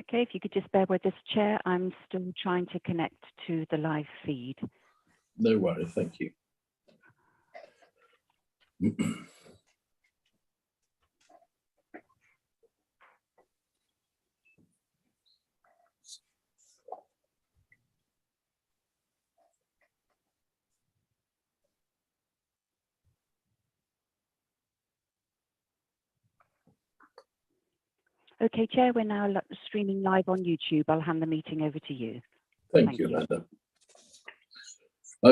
Okay, if you could just bear with us, Chair, I'm still trying to connect to the live feed. No worry, thank you. Okay, Chair, we're now streaming live on YouTube. I'll hand the meeting over to you. Thank you, Amanda.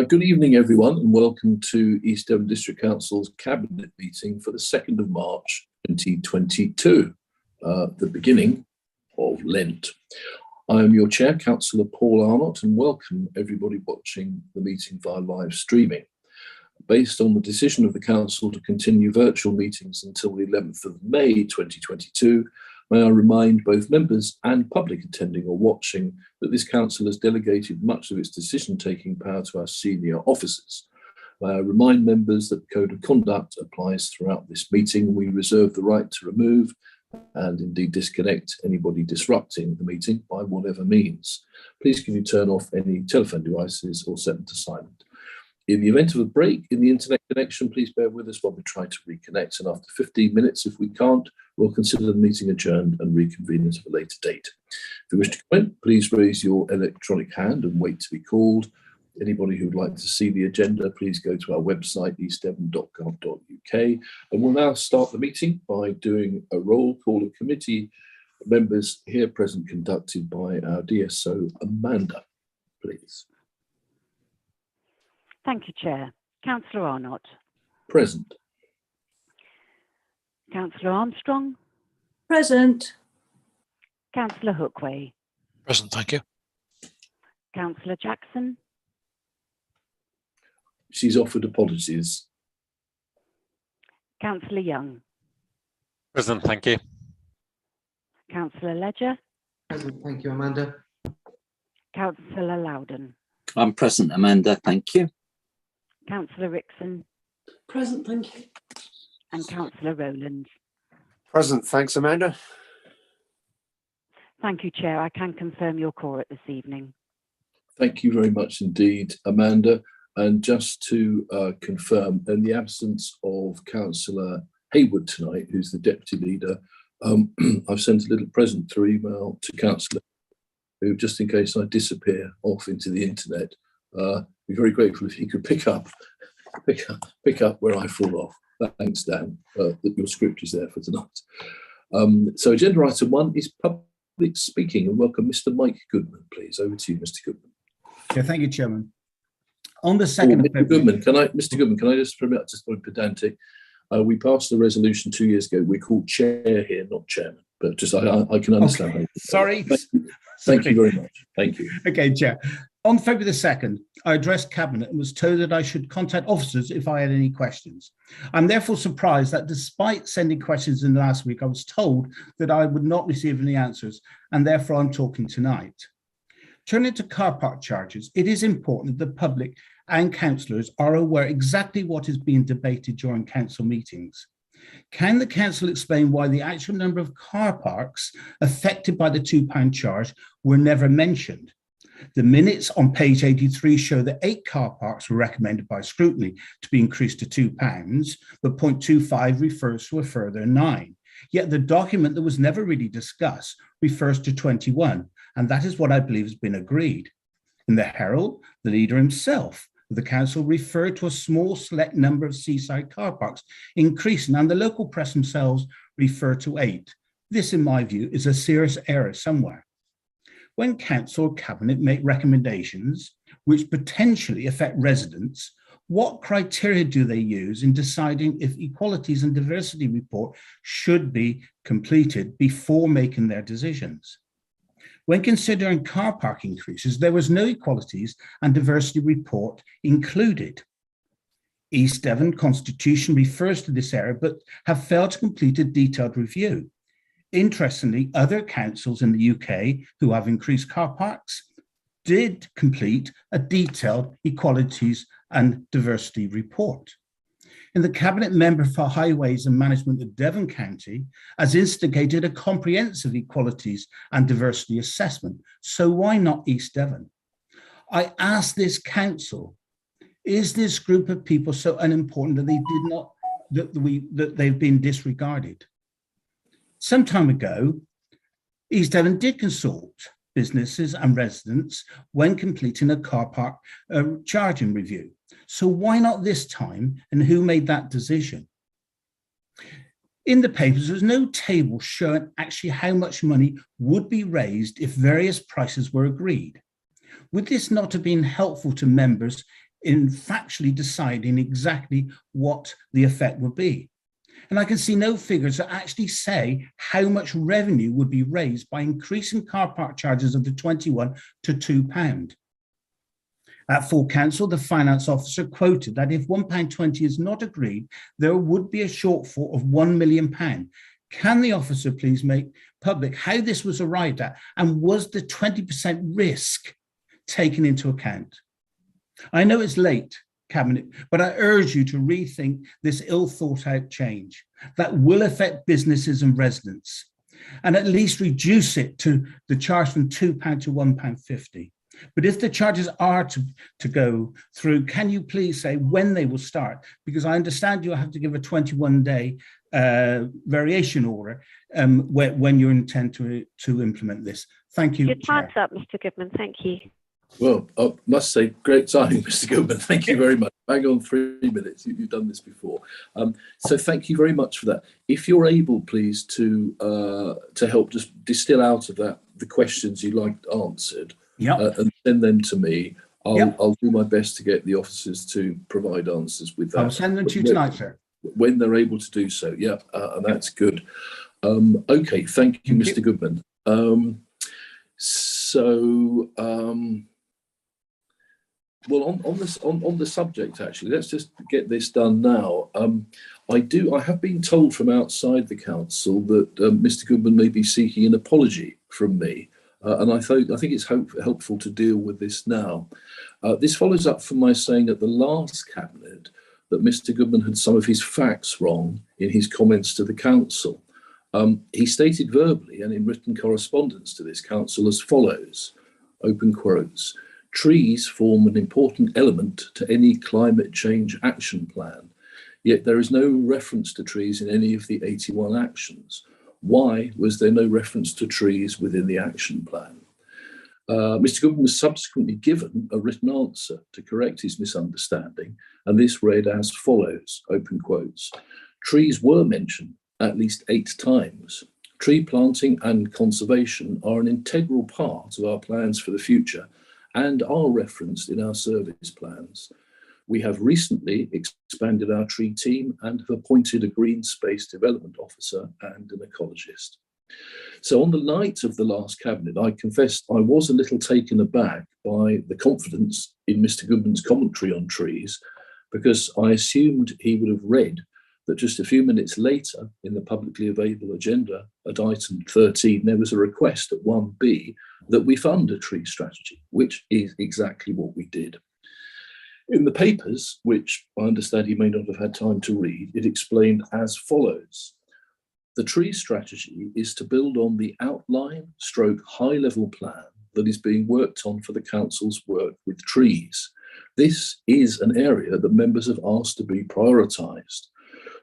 Good evening, everyone, and welcome to East Devon District Council's Cabinet meeting for the 2nd of March 2022, the beginning of Lent. I am your Chair, Councillor Paul Arnott, and welcome everybody watching the meeting via live streaming. Based on the decision of the Council to continue virtual meetings until the 11th of May 2022, may I remind both members and public attending or watching that this Council has delegated much of its decision-taking power to our senior officers. May I remind members that the Code of Conduct applies throughout this meeting. We reserve the right to remove and indeed disconnect anybody disrupting the meeting by whatever means. Please can you turn off any telephone devices or set them to silent. In the event of a break in the internet connection, please bear with us while we try to reconnect. And after 15 minutes, if we can't, we'll consider the meeting adjourned and reconvene at a later date. If you wish to comment, please raise your electronic hand and wait to be called. Anybody who would like to see the agenda, please go to our website, eastdevon.gov.uk. And we'll now start the meeting by doing a roll call of committee members here present, conducted by our DSO, Amanda, please. Thank you, Chair. Councillor Arnott. Present. Councillor Armstrong. Present. Councillor Hookway. Present, thank you. Councillor Jackson. She's offered apologies. Councillor Young. Present, thank you. Councillor Ledger. Present, thank you, Amanda. Councillor Loudon. I'm present, Amanda, thank you. Councillor Rickson. Present, thank you. And Councillor Rowland. Present, thanks, Amanda. Thank you, Chair. I can confirm your quorum this evening. Thank you very much indeed, Amanda. And just to confirm, in the absence of Councillor Hayward tonight, who's the Deputy Leader, I've sent a little present through email to Councillor, who, just in case I disappear off into the internet, be very grateful if he could pick up where I fall off. Thanks, Dan, that your script is there for tonight. So agenda item 1 is public speaking, and welcome Mr. Mike Goodman, please. Over to you, Mr. Goodman. Yeah, thank you, Chairman. On the 2nd of February... Mr. Goodman, can I just, for a minute, just point pedantic, we passed a resolution 2 years ago. We're called chair here, not chairman, but just I can understand. Okay. Sorry. Thank you very much. Thank you. Okay, Chair. On February the 2nd, I addressed Cabinet and was told that I should contact officers if I had any questions. I'm therefore surprised that despite sending questions in last week, I was told that I would not receive any answers, and therefore I'm talking tonight. Turning to car park charges, it is important that the public and councillors are aware exactly what is being debated during council meetings. Can the council explain why the actual number of car parks affected by the £2 charge were never mentioned? The minutes on page 83 show that 8 car parks were recommended by scrutiny to be increased to £2, but 0.25 refers to a further 9. Yet the document that was never really discussed refers to 21, and that is what I believe has been agreed. In the Herald, the leader himself of the council referred to a small select number of seaside car parks increasing, and the local press themselves refer to 8. This, in my view, is a serious error somewhere. When council or cabinet make recommendations which potentially affect residents, what criteria do they use in deciding if equalities and diversity report should be completed before making their decisions? When considering car park increases, there was no equalities and diversity report included. East Devon Constitution refers to this error, but have failed to complete a detailed review. Interestingly, other councils in the UK who have increased car parks did complete a detailed equalities and diversity report. and the Cabinet Member for Highways and Management of Devon County has instigated a comprehensive equalities and diversity assessment. So why not East Devon? I asked this council, is this group of people so unimportant that they did not, that they've been disregarded? Some time ago, East Devon did consult businesses and residents when completing a car park charging review. So why not this time, and who made that decision? In the papers, there's no table showing actually how much money would be raised if various prices were agreed. Would this not have been helpful to members in factually deciding exactly what the effect would be? And I can see no figures that actually say how much revenue would be raised by increasing car park charges of the 21 to £2. At full council, the finance officer quoted that if £1.20 is not agreed, there would be a shortfall of £1 million. Can the officer please make public how this was arrived at, and was the 20% risk taken into account? I know it's late, Cabinet, but I urge you to rethink this ill thought out change that will affect businesses and residents, and at least reduce it to the charge from £2 to £1.50. But if the charges are to go through, can you please say when they will start? Because I understand you'll have to give a 21-day variation order when you intend to implement this. Thank you. Your time's up, Mr. Goodman. Thank you. Well, I must say, great timing, Mr. Goodman. Thank you very much. Bang on 3 minutes. You've done this before. So thank you very much for that. If you're able, please, to help just distill out of that the questions you'd like answered, and send them to me. I'll do my best to get the officers to provide answers with that. I'll send them to you tonight, sir. When they're able to do so, and that's good. Okay, thank you, Mr. Goodman. Well, on the subject, actually, let's just get this done now. I have been told from outside the council that Mr. Goodman may be seeking an apology from me, and I think it's helpful to deal with this now. This follows up from my saying at the last cabinet that Mr. Goodman had some of his facts wrong in his comments to the council. He stated verbally and in written correspondence to this council as follows, open quotes, "Trees form an important element to any climate change action plan, yet there is no reference to trees in any of the 81 actions. Why was there no reference to trees within the action plan?" Mr. Goodman was subsequently given a written answer to correct his misunderstanding, and this read as follows, open quotes, "Trees were mentioned at least 8 times. Tree planting and conservation are an integral part of our plans for the future and are referenced in our service plans. We have recently expanded our tree team and have appointed a green space development officer and an ecologist." So on the night of the last cabinet, I confessed I was a little taken aback by the confidence in Mr. Goodman's commentary on trees, because I assumed he would have read that just a few minutes later in the publicly available agenda at item 13, there was a request at 1B that we fund a tree strategy, which is exactly what we did. In the papers, which I understand he may not have had time to read, it explained as follows. The tree strategy is to build on the outline / high-level plan that is being worked on for the council's work with trees. This is an area that members have asked to be prioritised.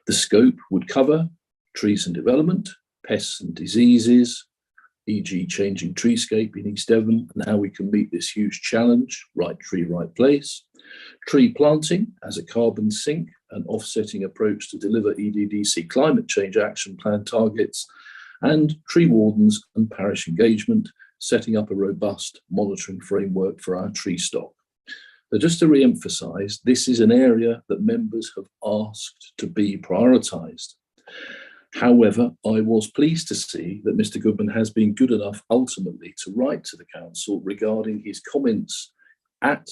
The scope would cover trees and development, pests and diseases, e.g. changing treescape in East Devon and how we can meet this huge challenge, right tree, right place, tree planting as a carbon sink and offsetting approach to deliver EDDC climate change action plan targets, and tree wardens and parish engagement, setting up a robust monitoring framework for our tree stock. So just to re-emphasise, this is an area that members have asked to be prioritised. However, I was pleased to see that Mr. Goodman has been good enough ultimately to write to the council regarding his comments at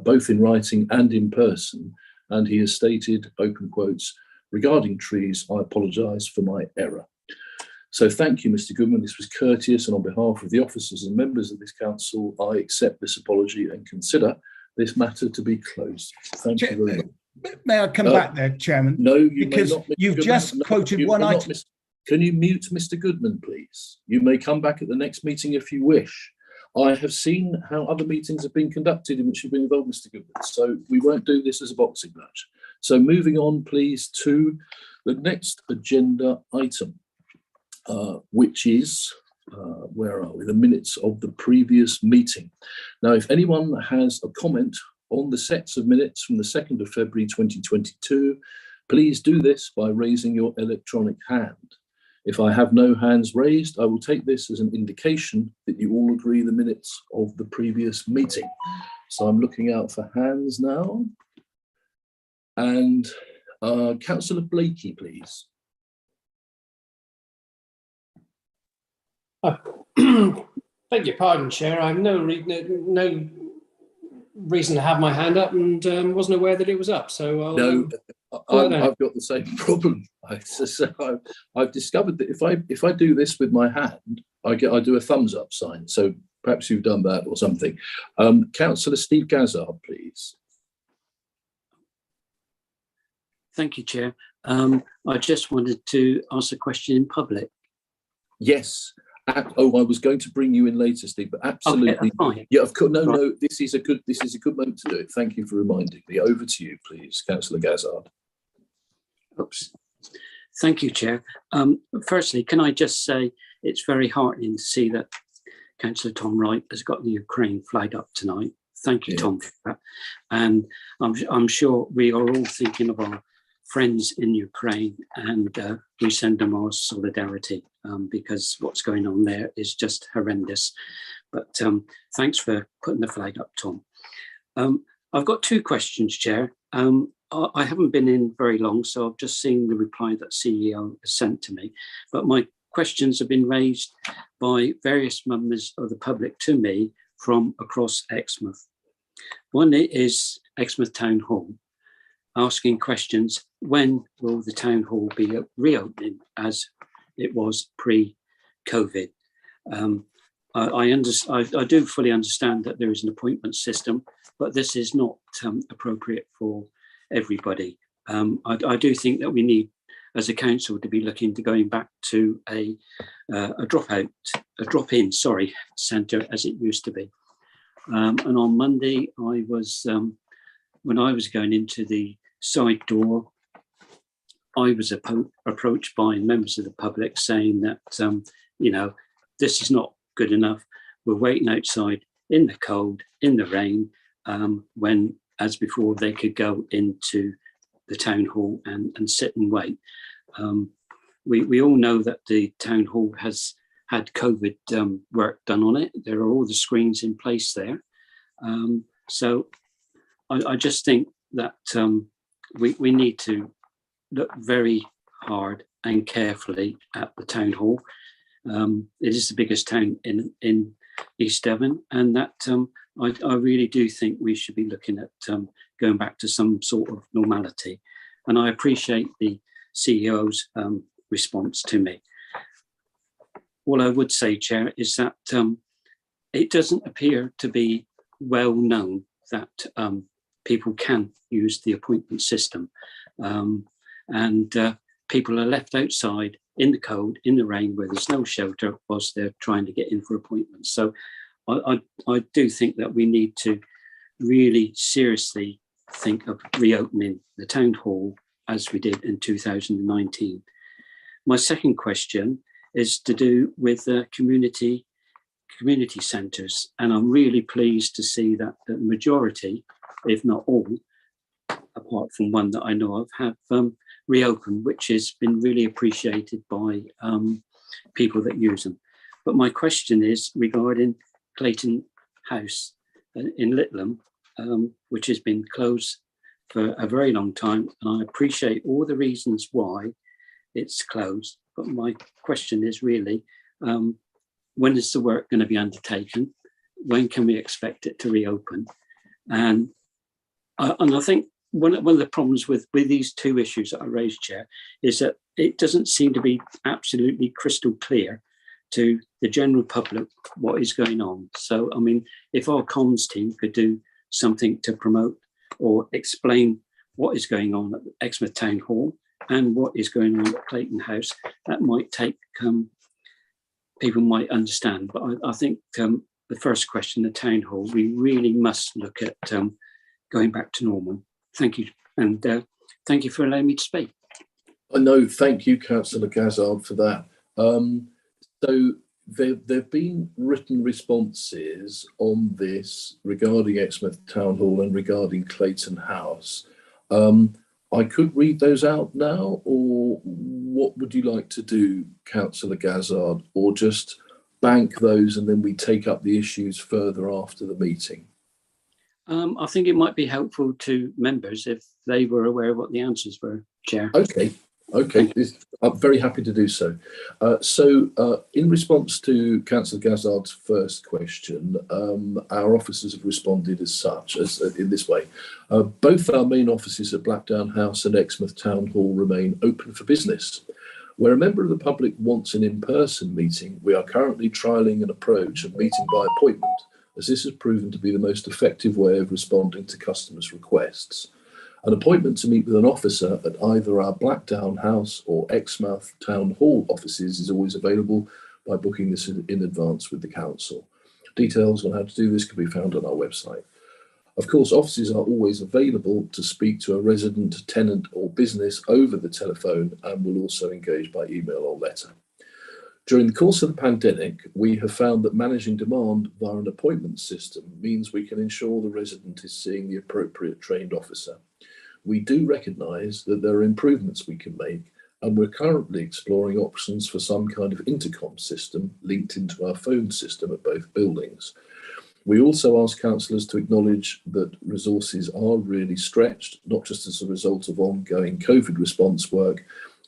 both in writing and in person, and he has stated, open quotes, "Regarding trees, I apologise for my error." So thank you, Mr. Goodman. This was courteous, and on behalf of the officers and members of this council, I accept this apology and consider this matter to be closed. Thank you very much. May I come back there, Chairman? No, you because may not. Mr. you've Goodman. just No, quoted you one may not, item. Can you mute Mr. Goodman, please? You may come back at the next meeting if you wish. I have seen how other meetings have been conducted in which you've been involved, Mr. Goodman. So we won't do this as a boxing match. So moving on, please, to the next agenda item, which is, where are we? The minutes of the previous meeting. Now, if anyone has a comment on the sets of minutes from the 2nd of February 2022, please do this by raising your electronic hand. If I have no hands raised, I will take this as an indication that you all agree the minutes of the previous meeting. So I'm looking out for hands now. And Councillor Blakey, please. Beg your pardon, Chair. I have no reason to have my hand up and wasn't aware that it was up. So I've got the same problem. I've discovered that if I do this with my hand, I do a thumbs up sign. So perhaps you've done that or something. Councillor Steve Gazzard, please. Thank you, Chair. I just wanted to ask a question in public. Yes. I was going to bring you in later, Steve, but absolutely. Okay, fine. Yeah, of course. No. This is a good moment to do it. Thank you for reminding me. Over to you, please, Councillor Gazzard. Oops. Thank you, Chair. Firstly, can I just say it's very heartening to see that Councillor Tom Wright has got the Ukraine flag up tonight. Thank you, Tom, for that. And I'm sure we are all thinking of our friends in Ukraine, and we send them our solidarity because what's going on there is just horrendous. But thanks for putting the flag up, Tom. I've got two questions, Chair. I haven't been in very long, so I've just seen the reply that CEO has sent to me. But my questions have been raised by various members of the public to me from across Exmouth. One is Exmouth Town Hall, asking questions, when will the town hall be reopening as it was pre-COVID? I do fully understand that there is an appointment system, but this is not appropriate for everybody. I do think that we need, as a council, to be looking to going back to a drop-in centre as it used to be. And on Monday, when I was going into the side door, I was approached by members of the public saying that, this is not good enough. We're waiting outside in the cold, in the rain, when, as before, they could go into the town hall and sit and wait. We all know that the town hall has had COVID work done on it. There are all the screens in place there. So I just think that we need to look very hard and carefully at the town hall. It is the biggest town in East Devon, and that I really do think we should be looking at going back to some sort of normality. And I appreciate the CEO's response to me. All I would say, Chair, is that it doesn't appear to be well known that people can use the appointment system, and people are left outside in the cold, in the rain, where there's no shelter, whilst they're trying to get in for appointments. So I do think that we need to really seriously think of reopening the town hall as we did in 2019. My second question is to do with community centres, and I'm really pleased to see that the majority, if not all, apart from one that I know of, have reopened, which has been really appreciated by people that use them. But my question is regarding Clayton House in Litlam, which has been closed for a very long time, and I appreciate all the reasons why it's closed. But my question is really, when is the work going to be undertaken? When can we expect it to reopen? And I think one of the problems with these two issues that I raised, Chair, is that it doesn't seem to be absolutely crystal clear to the general public what is going on. So, I mean, if our comms team could do something to promote or explain what is going on at Exmouth Town Hall and what is going on at Clayton House. That might take, people might understand, but I think the first question, the Town Hall, we really must look at going back to normal. Thank you. And thank you for allowing me to speak. No, thank you, Councillor Gazard, for that. So there have been written responses on this regarding Exmouth Town Hall and regarding Clayton House. I could read those out now, or what would you like to do, Councillor Gazard, or just bank those and then we take up the issues further after the meeting? I think it might be helpful to members if they were aware of what the answers were, Chair. Okay, I'm very happy to do so. In response to Councillor Gazard's first question, our officers have responded as such, in this way. Both our main offices at Blackdown House and Exmouth Town Hall remain open for business. Where a member of the public wants an in-person meeting, we are currently trialling an approach of meeting by appointment, as this has proven to be the most effective way of responding to customers' requests. An appointment to meet with an officer at either our Blackdown House or Exmouth Town Hall offices is always available by booking this in advance with the council. Details on how to do this can be found on our website. Of course, offices are always available to speak to a resident, tenant or business over the telephone and will also engage by email or letter. During the course of the pandemic, we have found that managing demand via an appointment system means we can ensure the resident is seeing the appropriate trained officer. We do recognise that there are improvements we can make, and we're currently exploring options for some kind of intercom system linked into our phone system at both buildings. We also ask councillors to acknowledge that resources are really stretched, not just as a result of ongoing COVID response work,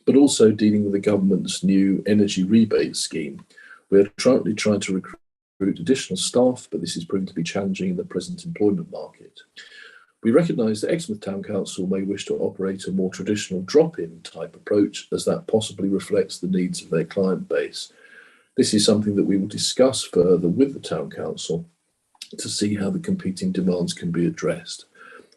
but also dealing with the government's new energy rebate scheme. We're currently trying to recruit additional staff, but this is proving to be challenging in the present employment market. We recognise that Exmouth Town Council may wish to operate a more traditional drop-in type approach, as that possibly reflects the needs of their client base. This is something that we will discuss further with the Town Council to see how the competing demands can be addressed.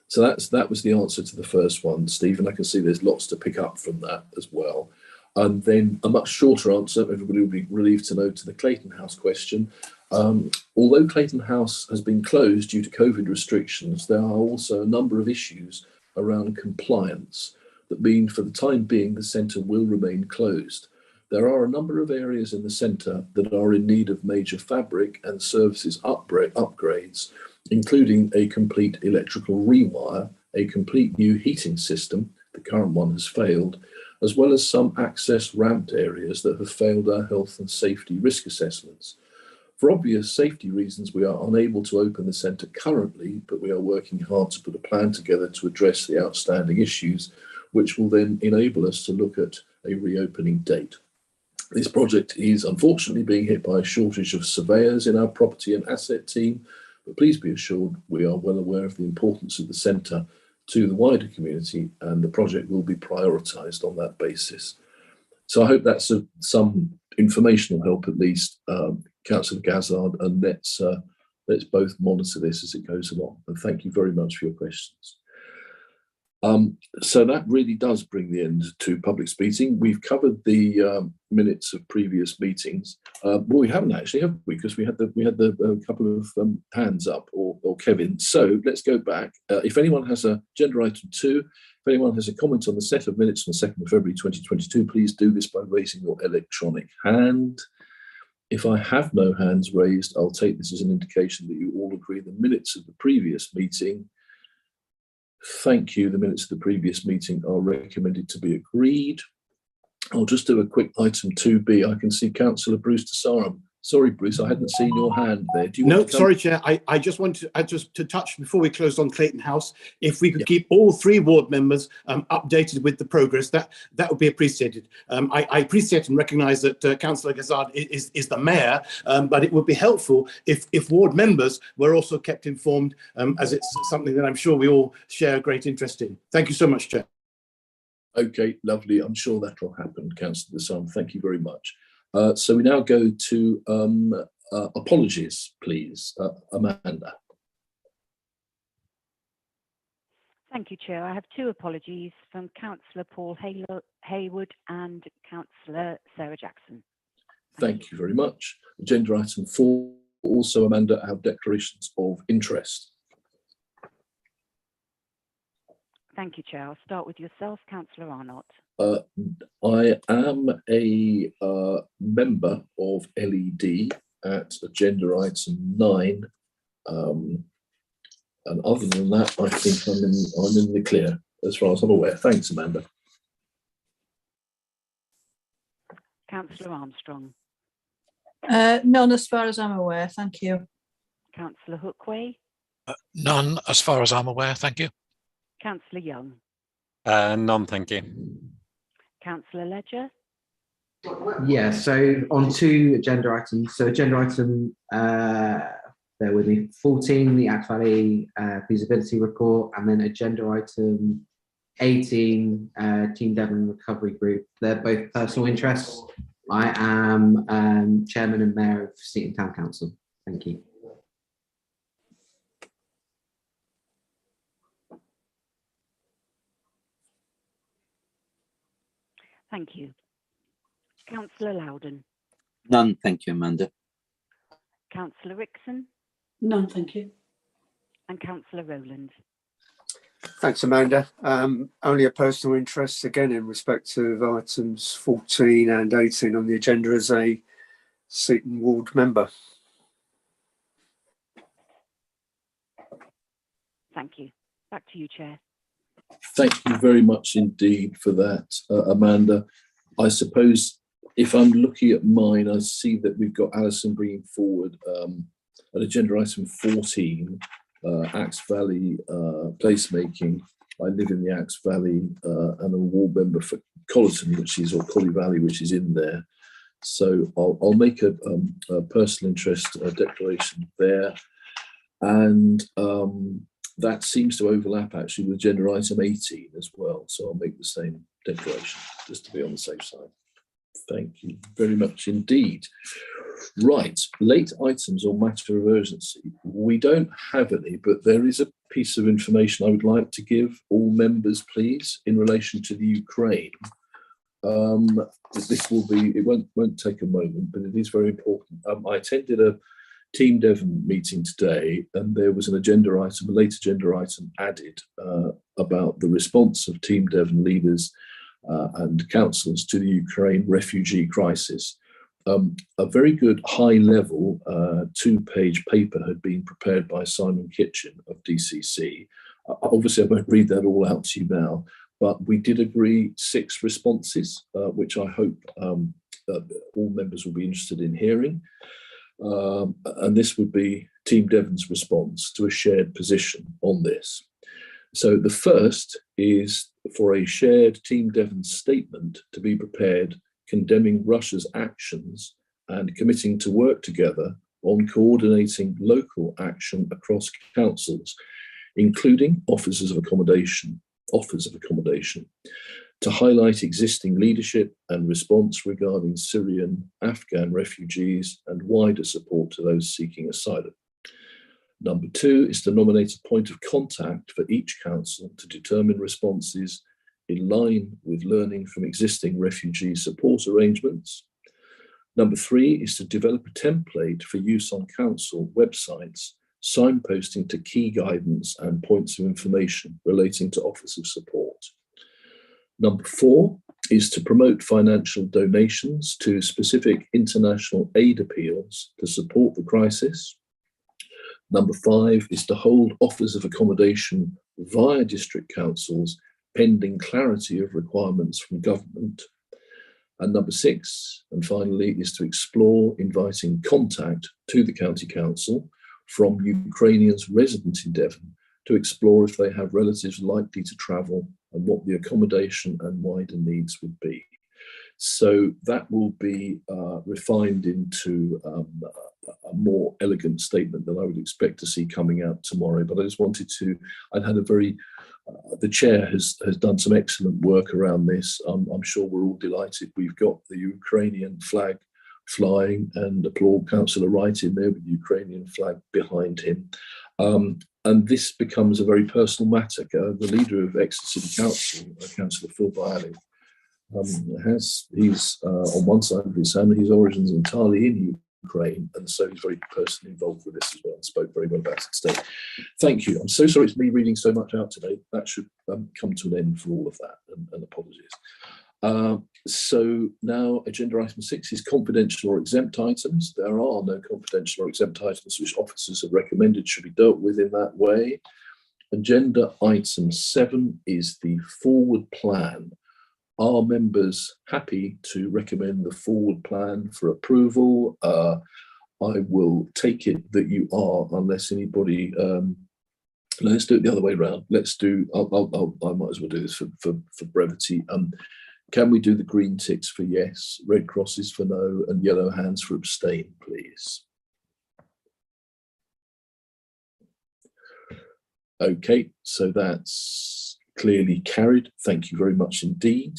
So that was the answer to the first one, Stephen. I can see there's lots to pick up from that as well. And then a much shorter answer, everybody will be relieved to know, to the Clayton House question. Although Clayton House has been closed due to COVID restrictions, there are also a number of issues around compliance that mean for the time being the centre will remain closed. There are a number of areas in the centre that are in need of major fabric and services upgrades, including a complete electrical rewire, a complete new heating system, the current one has failed, as well as some access ramped areas that have failed our health and safety risk assessments. For obvious safety reasons, we are unable to open the centre currently, but we are working hard to put a plan together to address the outstanding issues, which will then enable us to look at a reopening date. This project is unfortunately being hit by a shortage of surveyors in our property and asset team, but please be assured we are well aware of the importance of the centre to the wider community, and the project will be prioritised on that basis. So I hope that's some informational help, at least, Councillor Gazard, and let's both monitor this as it goes along. And thank you very much for your questions. So that really does bring the end to public speaking. We've covered the minutes of previous meetings. Well, we haven't actually, have we? Because we had the couple of hands up, or Kevin. So let's go back. If anyone has a agenda item 2, if anyone has a comment on the set of minutes from the 2nd of February 2022, please do this by raising your electronic hand. If I have no hands raised, I'll take this as an indication that you all agree the minutes of the previous meeting. Thank you. The minutes of the previous meeting are recommended to be agreed. I'll just do a quick item 2B. I can see Councillor Bruce Tassaram. Sorry, Bruce, I hadn't seen your hand there. Do you want to sorry, Chair. I just wanted to touch before we closed on Clayton House. If we could keep all 3 ward members updated with the progress, that would be appreciated. I appreciate and recognise that Councillor Gazard is the mayor, but it would be helpful if ward members were also kept informed, as it's something that I'm sure we all share a great interest in. Thank you so much, Chair. Okay, lovely. I'm sure that will happen, Councillor Tassaram. Thank you very much. So we now go to apologies, please. Amanda. Thank you, Chair. I have two apologies from Councillor Paul Haywood and Councillor Sarah Jackson. Thank you very much. Agenda item 4, also, Amanda, have declarations of interest. Thank you, Chair. I'll start with yourself, Councillor Arnott. I am a member of LED at agenda item 9. And other than that, I think I'm in the clear as far as I'm aware. Thanks, Amanda. Councillor Armstrong. None as far as I'm aware, thank you. Councillor Hookway. None as far as I'm aware, thank you. Councillor Young. None, thank you. Councillor Ledger. Yeah, so on 2 agenda items. So agenda item, bear with me, 14, the Axe Valley feasibility report, and then agenda item 18, Team Devon Recovery Group. They're both personal interests. I am Chairman and Mayor of Seaton Town Council. Thank you. Thank you. Councillor Loudon. None, thank you, Amanda. Councillor Rickson. None, thank you. And Councillor Rowland. Thanks, Amanda. Only a personal interest, again, in respect of items 14 and 18 on the agenda as a Seaton Ward member. Thank you. Back to you, Chair. Thank you very much indeed for that, Amanda. I suppose if I'm looking at mine, I see that we've got Alison bringing forward an agenda item 14, Axe Valley placemaking. I live in the Axe Valley and a ward member for Colleton, or Collie Valley, which is in there. So I'll make a personal interest declaration there. And that seems to overlap actually with agenda item 18 as well. So I'll make the same declaration just to be on the safe side. Thank you very much indeed. Right, late items or matter of urgency. We don't have any, but there is a piece of information I would like to give all members, please, in relation to the Ukraine. This will be, it won't take a moment, but it is very important. I attended a Team Devon meeting today, and there was an agenda item, a late agenda item added about the response of Team Devon leaders and councillors to the Ukraine refugee crisis. A very good high-level 2-page paper had been prepared by Simon Kitchen of DCC. Obviously, I won't read that all out to you now, but we did agree 6 responses, which I hope all members will be interested in hearing. And this would be Team Devon's response to a shared position on this. So the first is for a shared Team Devon statement to be prepared condemning Russia's actions and committing to work together on coordinating local action across councils, including offers of accommodation, to highlight existing leadership and response regarding Syrian, Afghan refugees and wider support to those seeking asylum. Number 2 is to nominate a point of contact for each council to determine responses in line with learning from existing refugee support arrangements. Number 3 is to develop a template for use on council websites, signposting to key guidance and points of information relating to offers of support. Number 4 is to promote financial donations to specific international aid appeals to support the crisis. Number 5 is to hold offers of accommodation via district councils pending clarity of requirements from government. And number 6, and finally, is to explore inviting contact to the county council from Ukrainians resident in Devon to explore if they have relatives likely to travel and what the accommodation and wider needs would be. So that will be refined into a more elegant statement than I would expect to see coming out tomorrow. But I just wanted to, I'd had a very, the chair has done some excellent work around this. I'm sure we're all delighted. We've got the Ukrainian flag flying, and applaud Councillor Wright in there with the Ukrainian flag behind him. And this becomes a very personal matter. The leader of Exeter City Council, Councillor Phil Byerley, he's on one side of his family, his origins entirely in Ukraine, and so he's very personally involved with this as well and spoke very well about it today. Thank you. I'm so sorry it's me reading so much out today. That should come to an end for all of that, and apologies. So now agenda item 6 is confidential or exempt items. There are no confidential or exempt items which officers have recommended should be dealt with in that way. Agenda item 7 is the forward plan. Are members happy to recommend the forward plan for approval? I will take it that you are, unless anybody. Let's do it the other way around. Let's do. I might as well do this for brevity. Can we do the green ticks for yes, red crosses for no, and yellow hands for abstain, please? Okay, so that's clearly carried. Thank you very much indeed.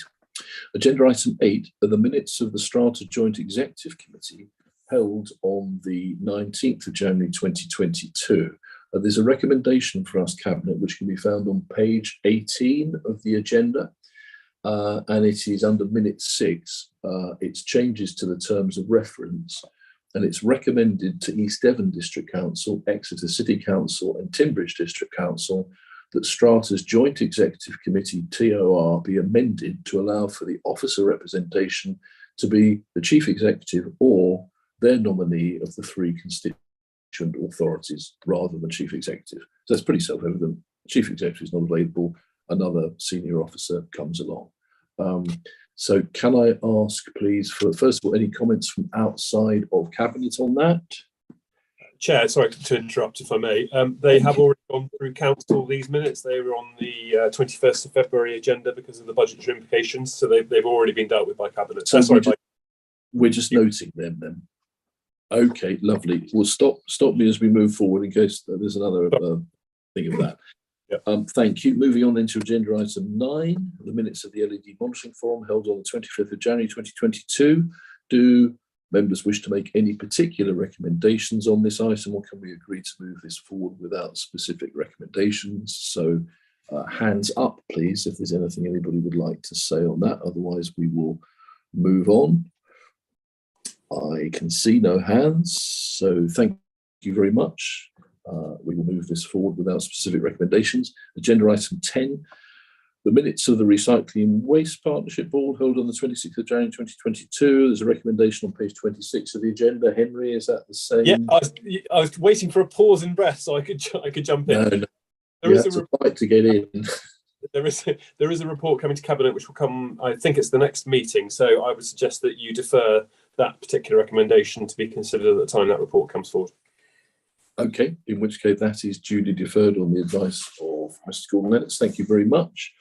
Agenda item 8 are the minutes of the Strata Joint Executive Committee held on the 19th of January 2022. There's a recommendation for us, Cabinet, which can be found on page 18 of the agenda. And it is under minute 6. It's changes to the terms of reference, and it's recommended to East Devon District Council, Exeter City Council and Timbridge District Council that Strata's Joint Executive Committee, TOR, be amended to allow for the officer representation to be the Chief Executive or their nominee of the 3 constituent authorities rather than Chief Executive. So that's pretty self-evident. Chief Executive is not available, another senior officer comes along. So can I ask, please, for first of all, any comments from outside of Cabinet on that? Chair, sorry to interrupt, if I may. They have already gone through council these minutes. They were on the 21st of February agenda because of the budgetary implications, so they've already been dealt with by Cabinet. So we're just noting them then. Okay, lovely. We'll stop me as we move forward in case there's another thing of that. Thank you. Moving on then to agenda item 9, the minutes of the LED monitoring forum held on the 25th of January 2022. Do members wish to make any particular recommendations on this item, or can we agree to move this forward without specific recommendations? So hands up, please, if there's anything anybody would like to say on that. Otherwise, we will move on. I can see no hands, so thank you very much. We will move this forward without specific recommendations. Agenda item 10, the minutes of the Recycling Waste Partnership Board held on the 26th of January 2022. There's a recommendation on page 26 of the agenda. Henry, is that the same? Yeah, I was waiting for a pause in breath so I could jump in. No. There is a fight to get in. There is a report coming to Cabinet which will come, I think it's the next meeting, so I would suggest that you defer that particular recommendation to be considered at the time that report comes forward. Okay, in which case that is duly deferred on the advice of Mr. Gordon-Lennox. Thank you very much.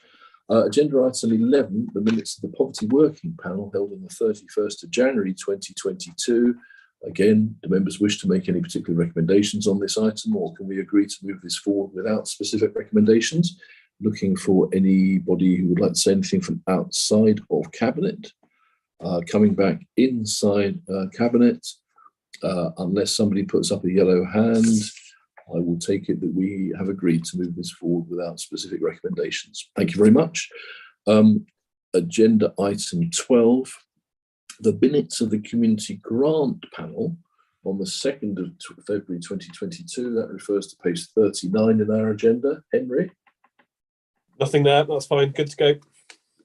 Agenda item 11, the minutes of the Poverty Working Panel held on the 31st of January 2022. Again, do members wish to make any particular recommendations on this item, or can we agree to move this forward without specific recommendations? Looking for anybody who would like to say anything from outside of Cabinet. Coming back inside Cabinet, unless somebody puts up a yellow hand, I will take it that we have agreed to move this forward without specific recommendations. Thank you very much. Agenda item 12, the minutes of the Community Grant Panel on the 2nd of February 2022. That refers to page 39 in our agenda. Henry? Nothing there, that's fine, good to go.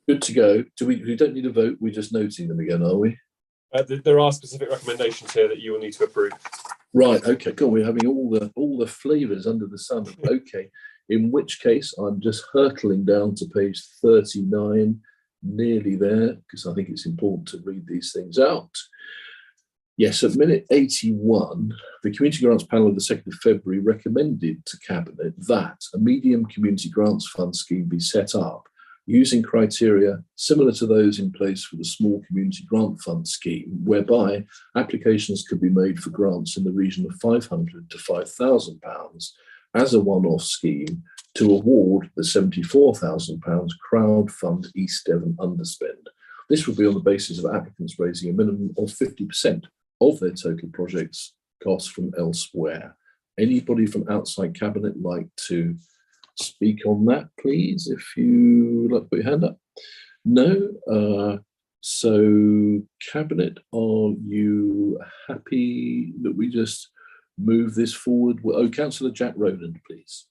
Good to go. We don't need a vote, we're just noting them again, are we? There are specific recommendations here that you will need to approve. Right, okay, cool. We're having all the flavours under the sun. Okay, in which case I'm just hurtling down to page 39, nearly there, because I think it's important to read these things out. Yes, at minute 81, the Community Grants Panel of the 2nd of February recommended to Cabinet that a medium community grants fund scheme be set up using criteria similar to those in place for the small community grant fund scheme, whereby applications could be made for grants in the region of £500 to £5,000 as a one-off scheme to award the £74,000 crowd fund East Devon underspend. This would be on the basis of applicants raising a minimum of 50% of their total project's costs from elsewhere. Anybody from outside Cabinet like to speak on that, please? If you would like to put your hand up. No. So Cabinet, are you happy that we just move this forward? Oh, Councillor Jack Rowland, please.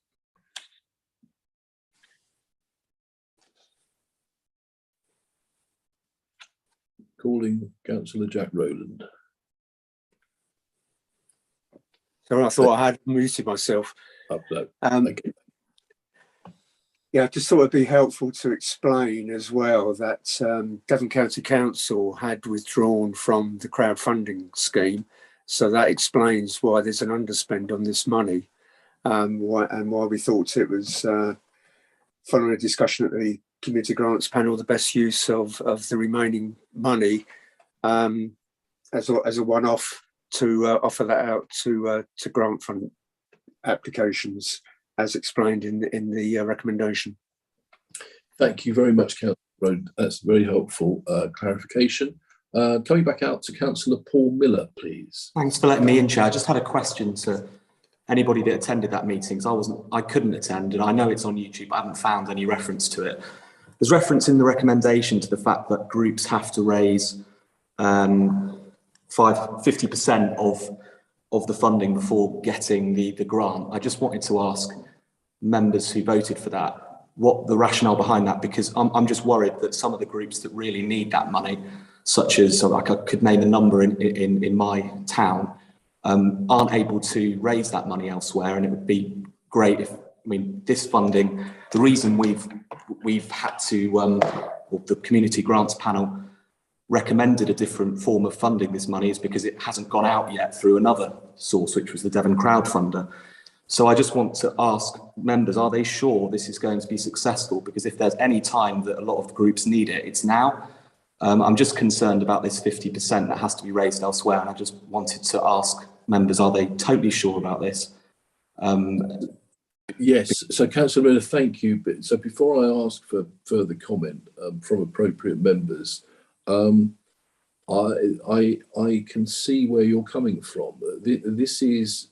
Calling Councillor Jack Rowland. So I thought I had muted myself. Okay. Yeah, I just thought it'd be helpful to explain as well that Devon County Council had withdrawn from the crowdfunding scheme. So that explains why there's an underspend on this money, and why we thought it was, following a discussion at the Community Grants Panel, the best use of the remaining money as a one-off to offer that out to grant fund applications, as explained in the recommendation. Thank you very much, Councillor Rowland. That's very helpful clarification. Coming back out to Councillor Paul Miller, please. Thanks for letting me in, Chair. I just had a question to anybody that attended that meeting, because I couldn't attend, and I know it's on YouTube, but I haven't found any reference to it. There's reference in the recommendation to the fact that groups have to raise 50% of the funding before getting the grant. I just wanted to ask members who voted for that what the rationale behind that, because I'm just worried that some of the groups that really need that money, such as, so like I could name a number in my town, aren't able to raise that money elsewhere. And it would be great if, I mean, this funding, the reason we've had to, the Community Grants Panel recommended a different form of funding this money is because it hasn't gone out yet through another source, which was the Devon Crowdfunder. So I just want to ask members, are they sure this is going to be successful? Because if there's any time that a lot of groups need it, it's now. I'm just concerned about this 50% that has to be raised elsewhere. And I just wanted to ask members, are they totally sure about this? Yes, so Councillor Miller, thank you. But so before I ask for further comment from appropriate members, I can see where you're coming from. This is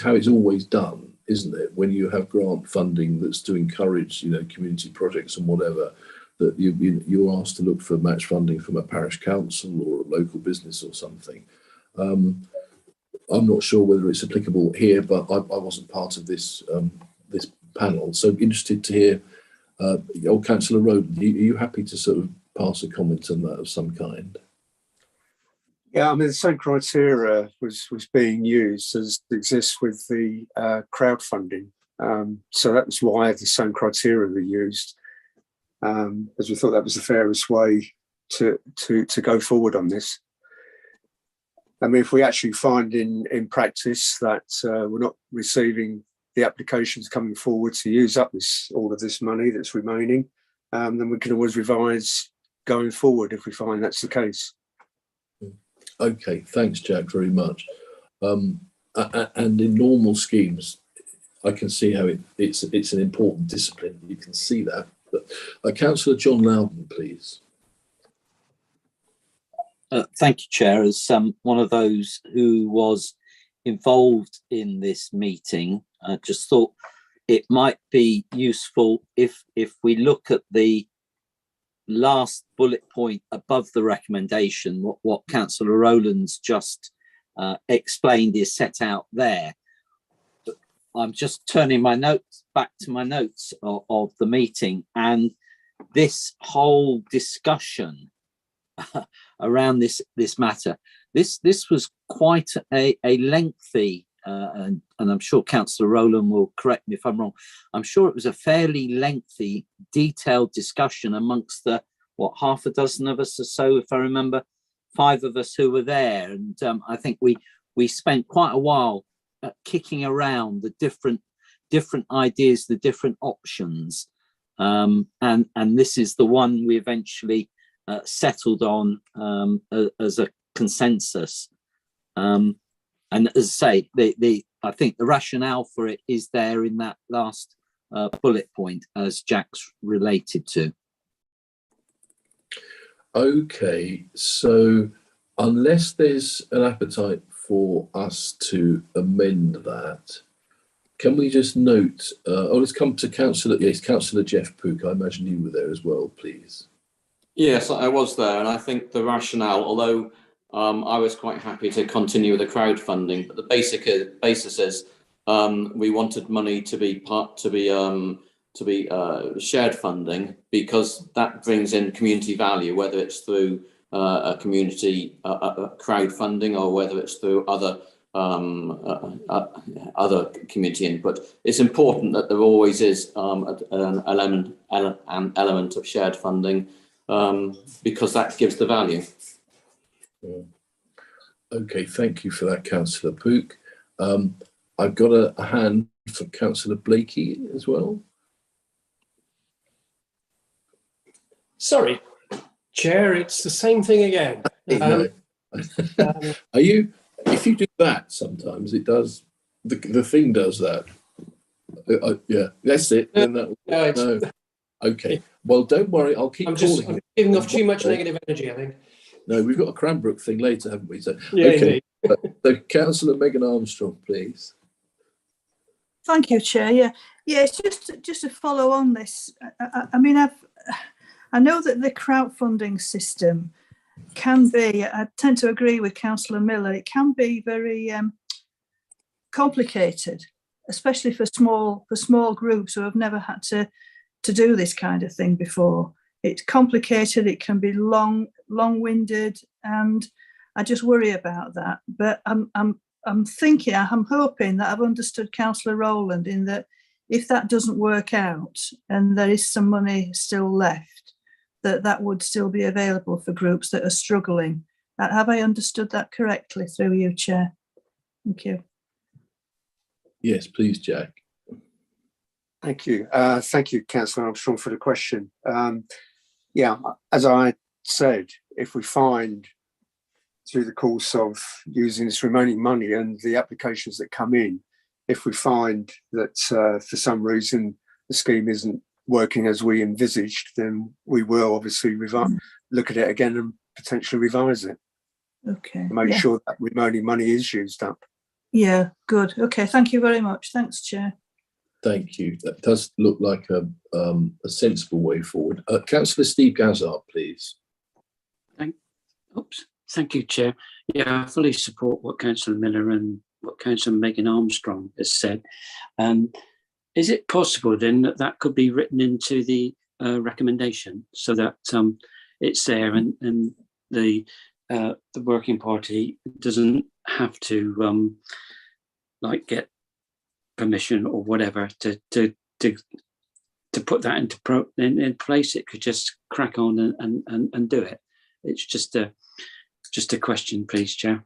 how it's always done, isn't it? When you have grant funding that's to encourage, community projects and whatever, that you're asked to look for match funding from a parish council or a local business or something. I'm not sure whether it's applicable here, but I wasn't part of this this panel, so interested to hear. Councillor Rowland, are you happy to sort of pass a comment on that of some kind? Yeah, I mean, the same criteria was being used as exists with the crowdfunding. So that was why the same criteria were used, as we thought that was the fairest way to go forward on this. I mean, if we actually find in practice that we're not receiving the applications coming forward to use up all of this money that's remaining, then we can always revise going forward if we find that's the case. Okay, thanks, Jack, very much. And in normal schemes, I can see how it's an important discipline. You can see that. But Councillor John Loudon, please. Thank you, Chair. As one of those who was involved in this meeting, I just thought it might be useful if we look at the last bullet point above the recommendation, what Councillor Rowland's just explained is set out there. But I'm just turning my notes back to my notes of the meeting, and this whole discussion around this matter. This was quite a lengthy, and I'm sure Councillor Rowland will correct me if I'm wrong. I'm sure it was a fairly lengthy, detailed discussion amongst the half a dozen of us or so, if I remember, 5 of us who were there, and I think we spent quite a while kicking around the different ideas, the different options, and this is the one we eventually settled on as a consensus. And as I say, I think the rationale for it is there in that last bullet point, as Jack's related to. Okay, so unless there's an appetite for us to amend that, can we just note, let's come to Councillor Jeff Pook. I imagine you were there as well, please. Yes, I was there, and I think the rationale, although I was quite happy to continue with the crowdfunding, but the basis is we wanted money to be shared funding, because that brings in community value, whether it's through a community crowdfunding or whether it's through other community input. It's important that there always is an element of shared funding, because that gives the value. Okay, thank you for that, Councillor Pook. I've got a hand for Councillor Blakey as well. Sorry, Chair, it's the same thing again. Are you? If you do that, sometimes it does. The thing does that. Yeah, that's it. Then that. No. Okay. Well, don't worry. I'll keep calling. I'm giving off too much negative energy, I think. No, we've got a Cranbrook thing later, haven't we? So yeah, okay. So, Councillor Megan Armstrong, please. Thank you, Chair. Yeah, it's just to follow on this. I mean, I know that the crowdfunding system can be, I tend to agree with Councillor Miller, it can be very complicated, especially for small groups who have never had to do this kind of thing before. It's complicated, it can be long-winded, and I just worry about that. But I'm hoping that I've understood Councillor Rowland in that if that doesn't work out and there is some money still left, that would still be available for groups that are struggling. Have I understood that correctly through you, Chair? Thank you. Yes, please, Jack. Thank you. Thank you, Councillor Armstrong, for the question. Yeah, as I said, if we find through the course of using this remaining money and the applications that come in, if we find that for some reason the scheme isn't working as we envisaged, then we will obviously look at it again and potentially revise it. Okay. Make sure that remaining money is used up. Yeah, good. Okay, thank you very much. Thanks, Chair. Thank you. That does look like a sensible way forward. Councillor Steve Gazzard, please. Thank you, Chair. Yeah, I fully support what Councillor Miller and what Councillor Megan Armstrong has said. Is it possible then that could be written into the recommendation so that it's there and the working party doesn't have to like get permission or whatever to put that in place? It could just crack on and do it. It's just a question, please, Chair.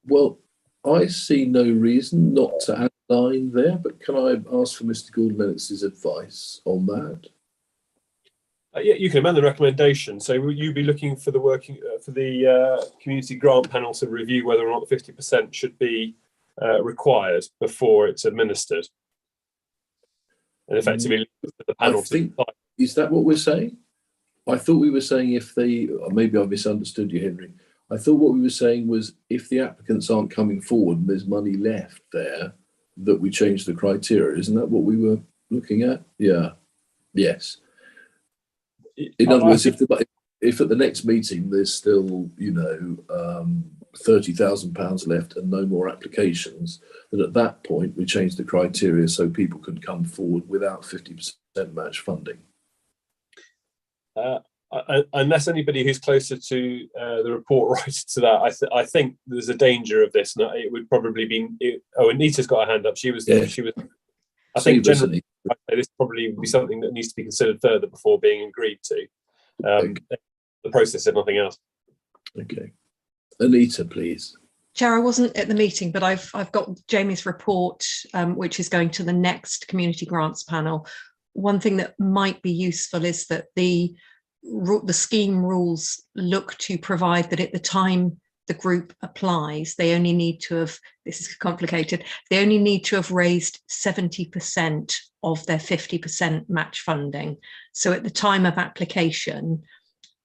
Well, I see no reason not to add a line there, but can I ask for Mr. Gordon-Lennox's advice on that? Yeah, you can amend the recommendation. So will you be looking for the community grant panel to review whether or not the 50% should be required before it's administered? And effectively, the panel. Is that what we're saying? I thought we were saying if they, or maybe I misunderstood you, Henry. I thought what we were saying was if the applicants aren't coming forward and there's money left there, that we change the criteria. Isn't that what we were looking at? Yeah. Yes. In other words, if at the next meeting there's still, £30,000 left and no more applications, then at that point we change the criteria so people can come forward without 50% match funding. Unless anybody who's closer to the report writes to that, I think there's a danger of this, and it would probably be. Anita's got her hand up. She was. I think generally this probably would be something that needs to be considered further before being agreed to. The process, if nothing else. Okay, Anita, please. Chair, I wasn't at the meeting, but I've got Jamie's report, which is going to the next community grants panel. One thing that might be useful is that the scheme rules look to provide that at the time the group applies, they only need to have, this is complicated, they only need to have raised 70% of their 50% match funding. So at the time of application,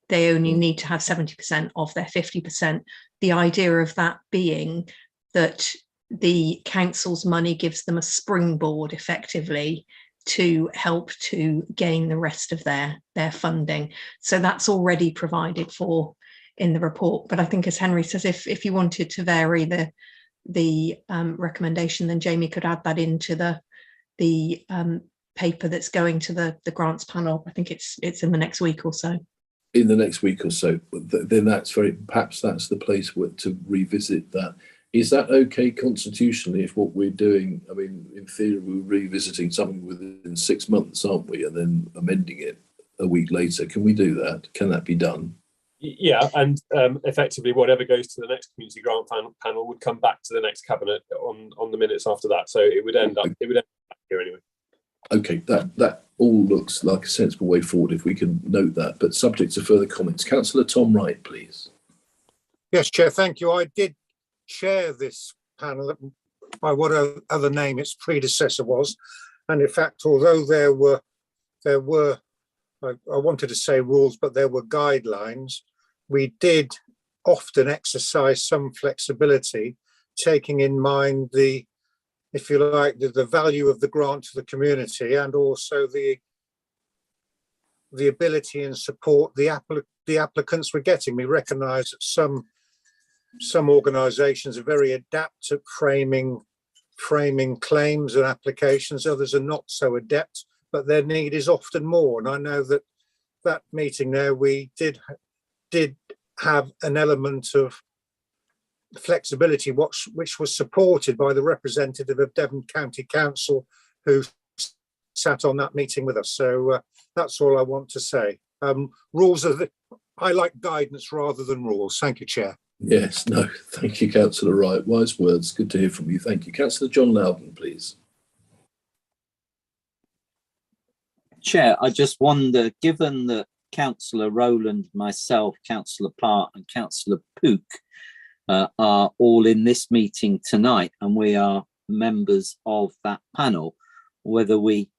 they only need to have 70% of their 50%. The idea of that being that the council's money gives them a springboard effectively to help to gain the rest of their funding. So that's already provided for in the report. But I think, as Henry says, if you wanted to vary the recommendation, then Jamie could add that into the paper that's going to the grants panel. I think it's in the next week or so. In the next week or so, then perhaps that's the place to revisit that. Is that okay constitutionally if what we're doing, I mean, in theory, we're revisiting something within 6 months, aren't we? And then amending it a week later. Can we do that? Can that be done? Yeah, and effectively whatever goes to the next community grant panel would come back to the next cabinet on the minutes after that. So it would end up here anyway. Okay, that all looks like a sensible way forward if we can note that. But subject to further comments, Councillor Tom Wright, please. Yes, Chair. Thank you. I did chair this panel by what other name its predecessor was, and in fact, although there were I wanted to say rules, but there were guidelines. We did often exercise some flexibility, taking in mind the, if you like, the value of the grant to the community, and also the ability and support the applicants were getting. We recognise that some organisations are very adept at framing claims and applications. Others are not so adept, but their need is often more. And I know that meeting there, we did have an element of flexibility, which was supported by the representative of Devon County Council who sat on that meeting with us. So that's all I want to say. Rules I like guidance rather than rules. Thank you, Chair. Yes, no, thank you, Councillor Wright. Wise words. Good to hear from you. Thank you. Councillor John Loudon, please. Chair, I just wonder, given that Councillor Rowland, myself, Councillor Parr and Councillor Pook are all in this meeting tonight, and we are members of that panel, whether we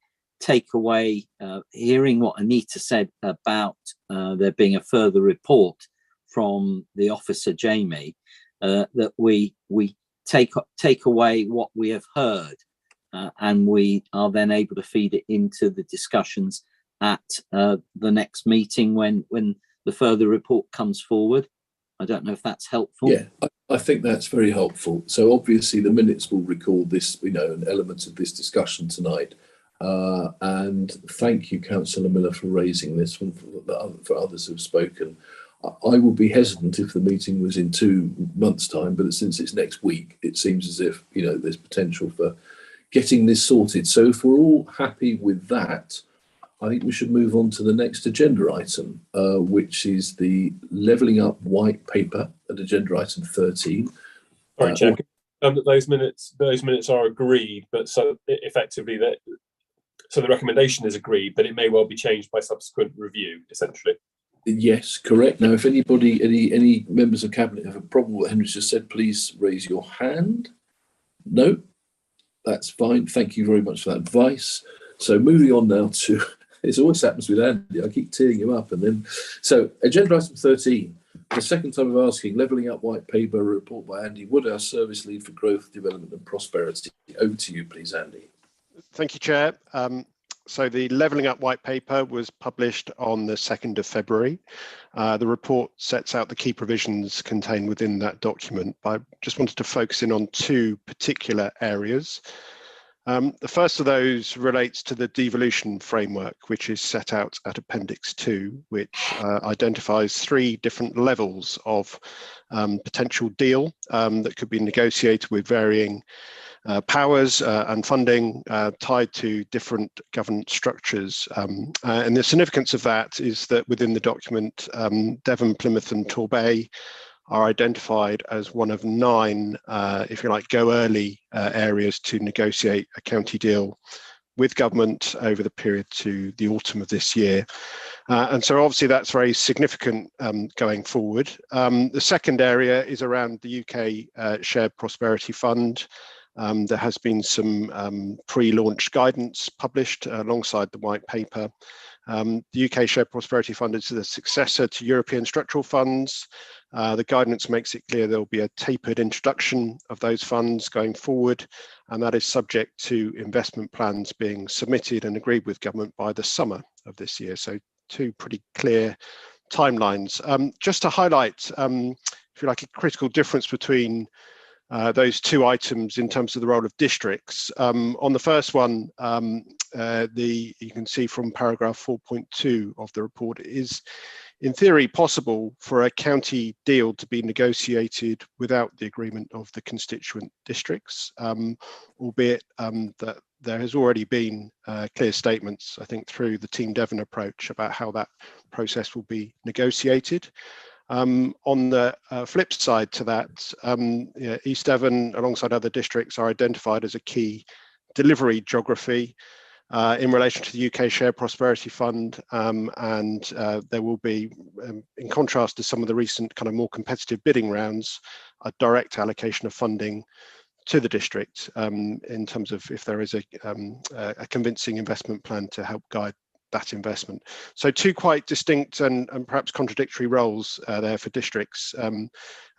take away, hearing what Anita said about there being a further report from the officer Jamie, that we take away what we have heard, and we are then able to feed it into the discussions at the next meeting when the further report comes forward. I don't know if that's helpful. Yeah, I think that's very helpful. So obviously the minutes will record this, an element of this discussion tonight. And thank you, Councillor Miller, for raising this one, for others who've spoken. I would be hesitant if the meeting was in 2 months' time, but since it's next week, it seems as if, there's potential for getting this sorted. So if we're all happy with that, I think we should move on to the next agenda item, which is the Levelling Up White Paper at agenda item 13. Sorry, Chair, that those minutes are agreed, but so effectively so the recommendation is agreed, but it may well be changed by subsequent review, essentially. Yes, correct. Now, if anybody, any members of Cabinet have a problem with what Henry's just said, please raise your hand. No, that's fine. Thank you very much for that advice. So moving on now to, it always happens with Andy, I keep tearing him up. And then, so agenda item 13, the second time of asking, Levelling Up White Paper, a report by Andy Wood, our Service Lead for Growth, Development and Prosperity. Over to you, please, Andy. Thank you, Chair. So the Levelling Up White Paper was published on the 2nd of February. The report sets out the key provisions contained within that document, but I just wanted to focus in on 2 particular areas. The first of those relates to the devolution framework, which is set out at Appendix 2, which identifies 3 different levels of potential deal that could be negotiated with varying powers and funding tied to different governance structures. And the significance of that is that within the document, Devon, Plymouth and Torbay are identified as one of 9, if you like, go early areas to negotiate a county deal with government over the period to the autumn of this year. And so obviously that's very significant going forward. The second area is around the UK Shared Prosperity Fund. There has been some pre-launch guidance published alongside the white paper, The UK Shared Prosperity Fund is the successor to European structural funds. The guidance makes it clear there will be a tapered introduction of those funds going forward, and that is subject to investment plans being submitted and agreed with government by the summer of this year. So two pretty clear timelines. Just to highlight, if you like, a critical difference between those two items in terms of the role of districts. On the first one, you can see from paragraph 4.2 of the report, it is in theory possible for a county deal to be negotiated without the agreement of the constituent districts, albeit that there has already been clear statements, I think, through the Team Devon approach about how that process will be negotiated. On the flip side to that, East Devon, alongside other districts, are identified as a key delivery geography in relation to the UK Shared Prosperity Fund, and there will be, in contrast to some of the recent kind of more competitive bidding rounds, a direct allocation of funding to the district in terms of if there is a convincing investment plan to help guide that investment. So two quite distinct and perhaps contradictory roles there for districts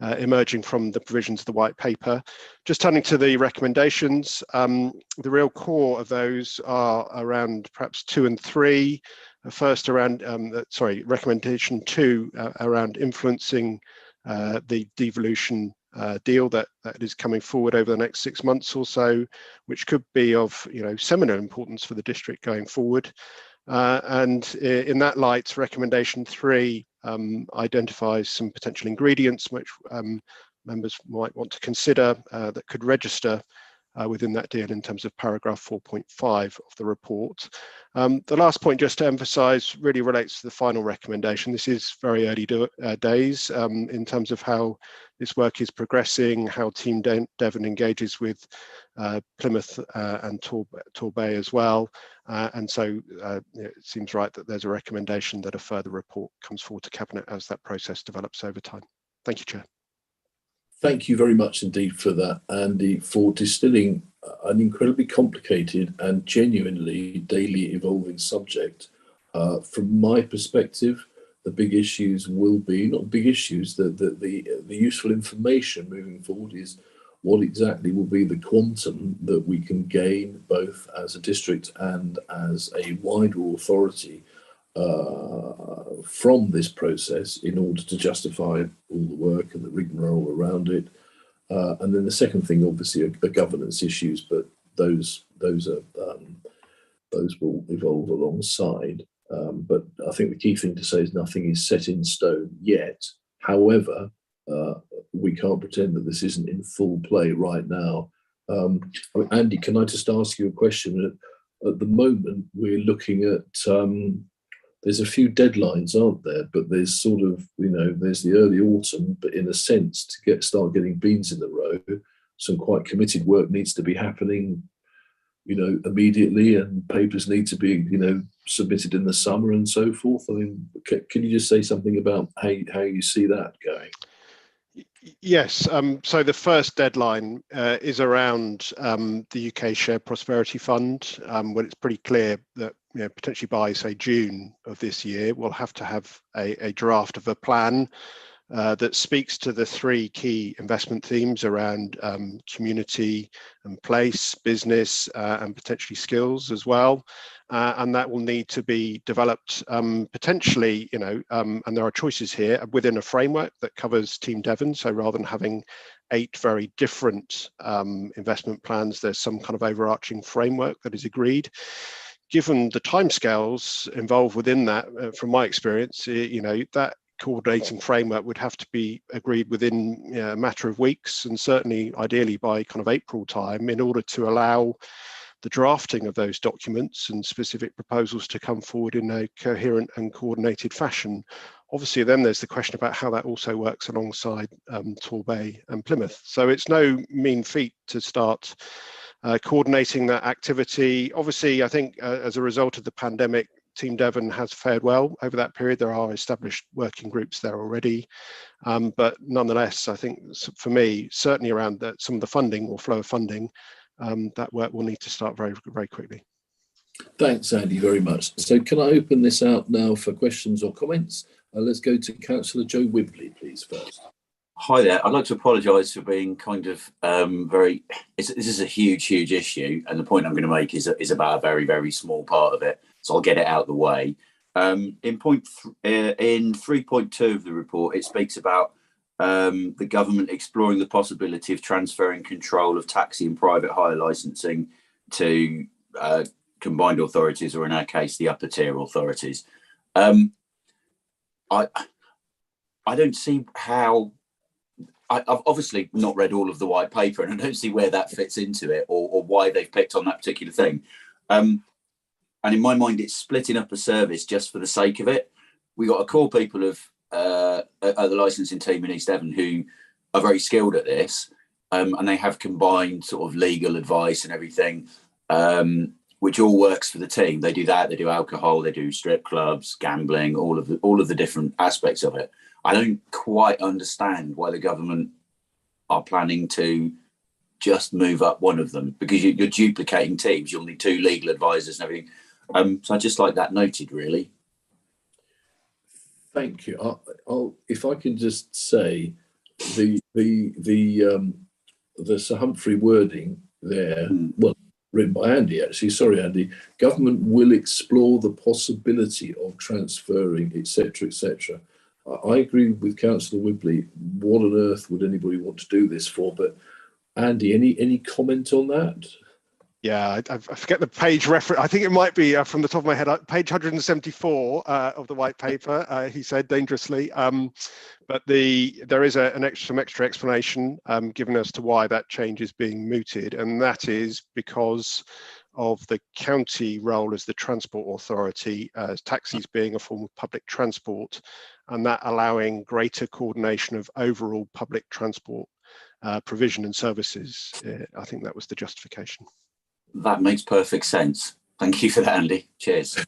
emerging from the provisions of the white paper. Just turning to the recommendations, the real core of those are around perhaps 2 and 3. First around, recommendation 2 around influencing the devolution deal that is coming forward over the next 6 months or so, which could be of seminal importance for the district going forward. And in that light, recommendation 3 identifies some potential ingredients which members might want to consider that could register within that deal in terms of paragraph 4.5 of the report. The last point, just to emphasise, really relates to the final recommendation. This is very early days in terms of how this work is progressing, how Team Devon engages with Plymouth and Torbay as well. And so it seems right that there's a recommendation that a further report comes forward to Cabinet as that process develops over time. Thank you, Chair. Thank you very much indeed for that, Andy, for distilling an incredibly complicated and genuinely daily evolving subject. From my perspective, the big issues will be, not big issues, the useful information moving forward is what exactly will be the quantum that we can gain both as a district and as a wider authority from this process in order to justify all the work and the rigmarole around it. And then the second thing, obviously, are governance issues, but those will evolve alongside. But I think the key thing to say is nothing is set in stone yet. However, we can't pretend that this isn't in full play right now. Andy, can I just ask you a question? At the moment, we're looking at there's a few deadlines, aren't there? But there's sort of, there's the early autumn, but in a sense, to start getting beans in the row, some quite committed work needs to be happening, immediately, and papers need to be, submitted in the summer and so forth. I mean, can you just say something about how you see that going? Yes, so the first deadline is around the UK Shared Prosperity Fund, when it's pretty clear that potentially by, say, June of this year, we'll have to have a draft of a plan that speaks to the 3 key investment themes around community and place, business, and potentially skills as well. And that will need to be developed potentially, and there are choices here within a framework that covers Team Devon. So rather than having 8 very different investment plans, there's some kind of overarching framework that is agreed. Given the timescales involved within that, from my experience, that coordinating framework would have to be agreed within a matter of weeks, and certainly ideally by kind of April time, in order to allow the drafting of those documents and specific proposals to come forward in a coherent and coordinated fashion. Obviously, then there's the question about how that also works alongside Torbay and Plymouth. So it's no mean feat to start coordinating that activity. Obviously, I think as a result of the pandemic, Team Devon has fared well over that period. There are established working groups there already. But nonetheless, I think for me, certainly around some of the funding or flow of funding, that work will need to start very, very quickly. Thanks, Andy, very much. So can I open this out now for questions or comments? Let's go to Councillor Joe Wibley, please, first. Hi there. I'd like to apologise for being kind of this is a huge issue, and the point I'm going to make is about a very, very small part of it. So I'll get it out of the way. In 3.2 of the report, it speaks about the government exploring the possibility of transferring control of taxi and private hire licensing to combined authorities, or in our case, the upper tier authorities. I don't see how. I've obviously not read all of the white paper, and I don't see where that fits into it, or why they've picked on that particular thing. And in my mind, it's splitting up a service just for the sake of it. We got a core people of the licensing team in East Devon who are very skilled at this, and they have combined sort of legal advice and everything, which all works for the team. They do that. They do alcohol. They do strip clubs, gambling, all of the different aspects of it. I don't quite understand why the government are planning to just move up one of them, because you're duplicating teams. You'll need 2 legal advisors and everything. So I just like that noted, really. Thank you. If I can just say, the Sir Humphrey wording there, well, written by Andy, actually. Sorry, Andy. Government will explore the possibility of transferring, etc., etc. I agree with Councillor Wibley. What on earth would anybody want to do this for? But Andy, any comment on that? Yeah, I forget the page reference. I think it might be from the top of my head, page 174 of the white paper. He said dangerously, but there is some extra explanation given as to why that change is being mooted, and that is because of the county role as the transport authority, as taxis being a form of public transport, and that allowing greater coordination of overall public transport provision and services. I think that was the justification. That makes perfect sense. Thank you for that, Andy. Cheers.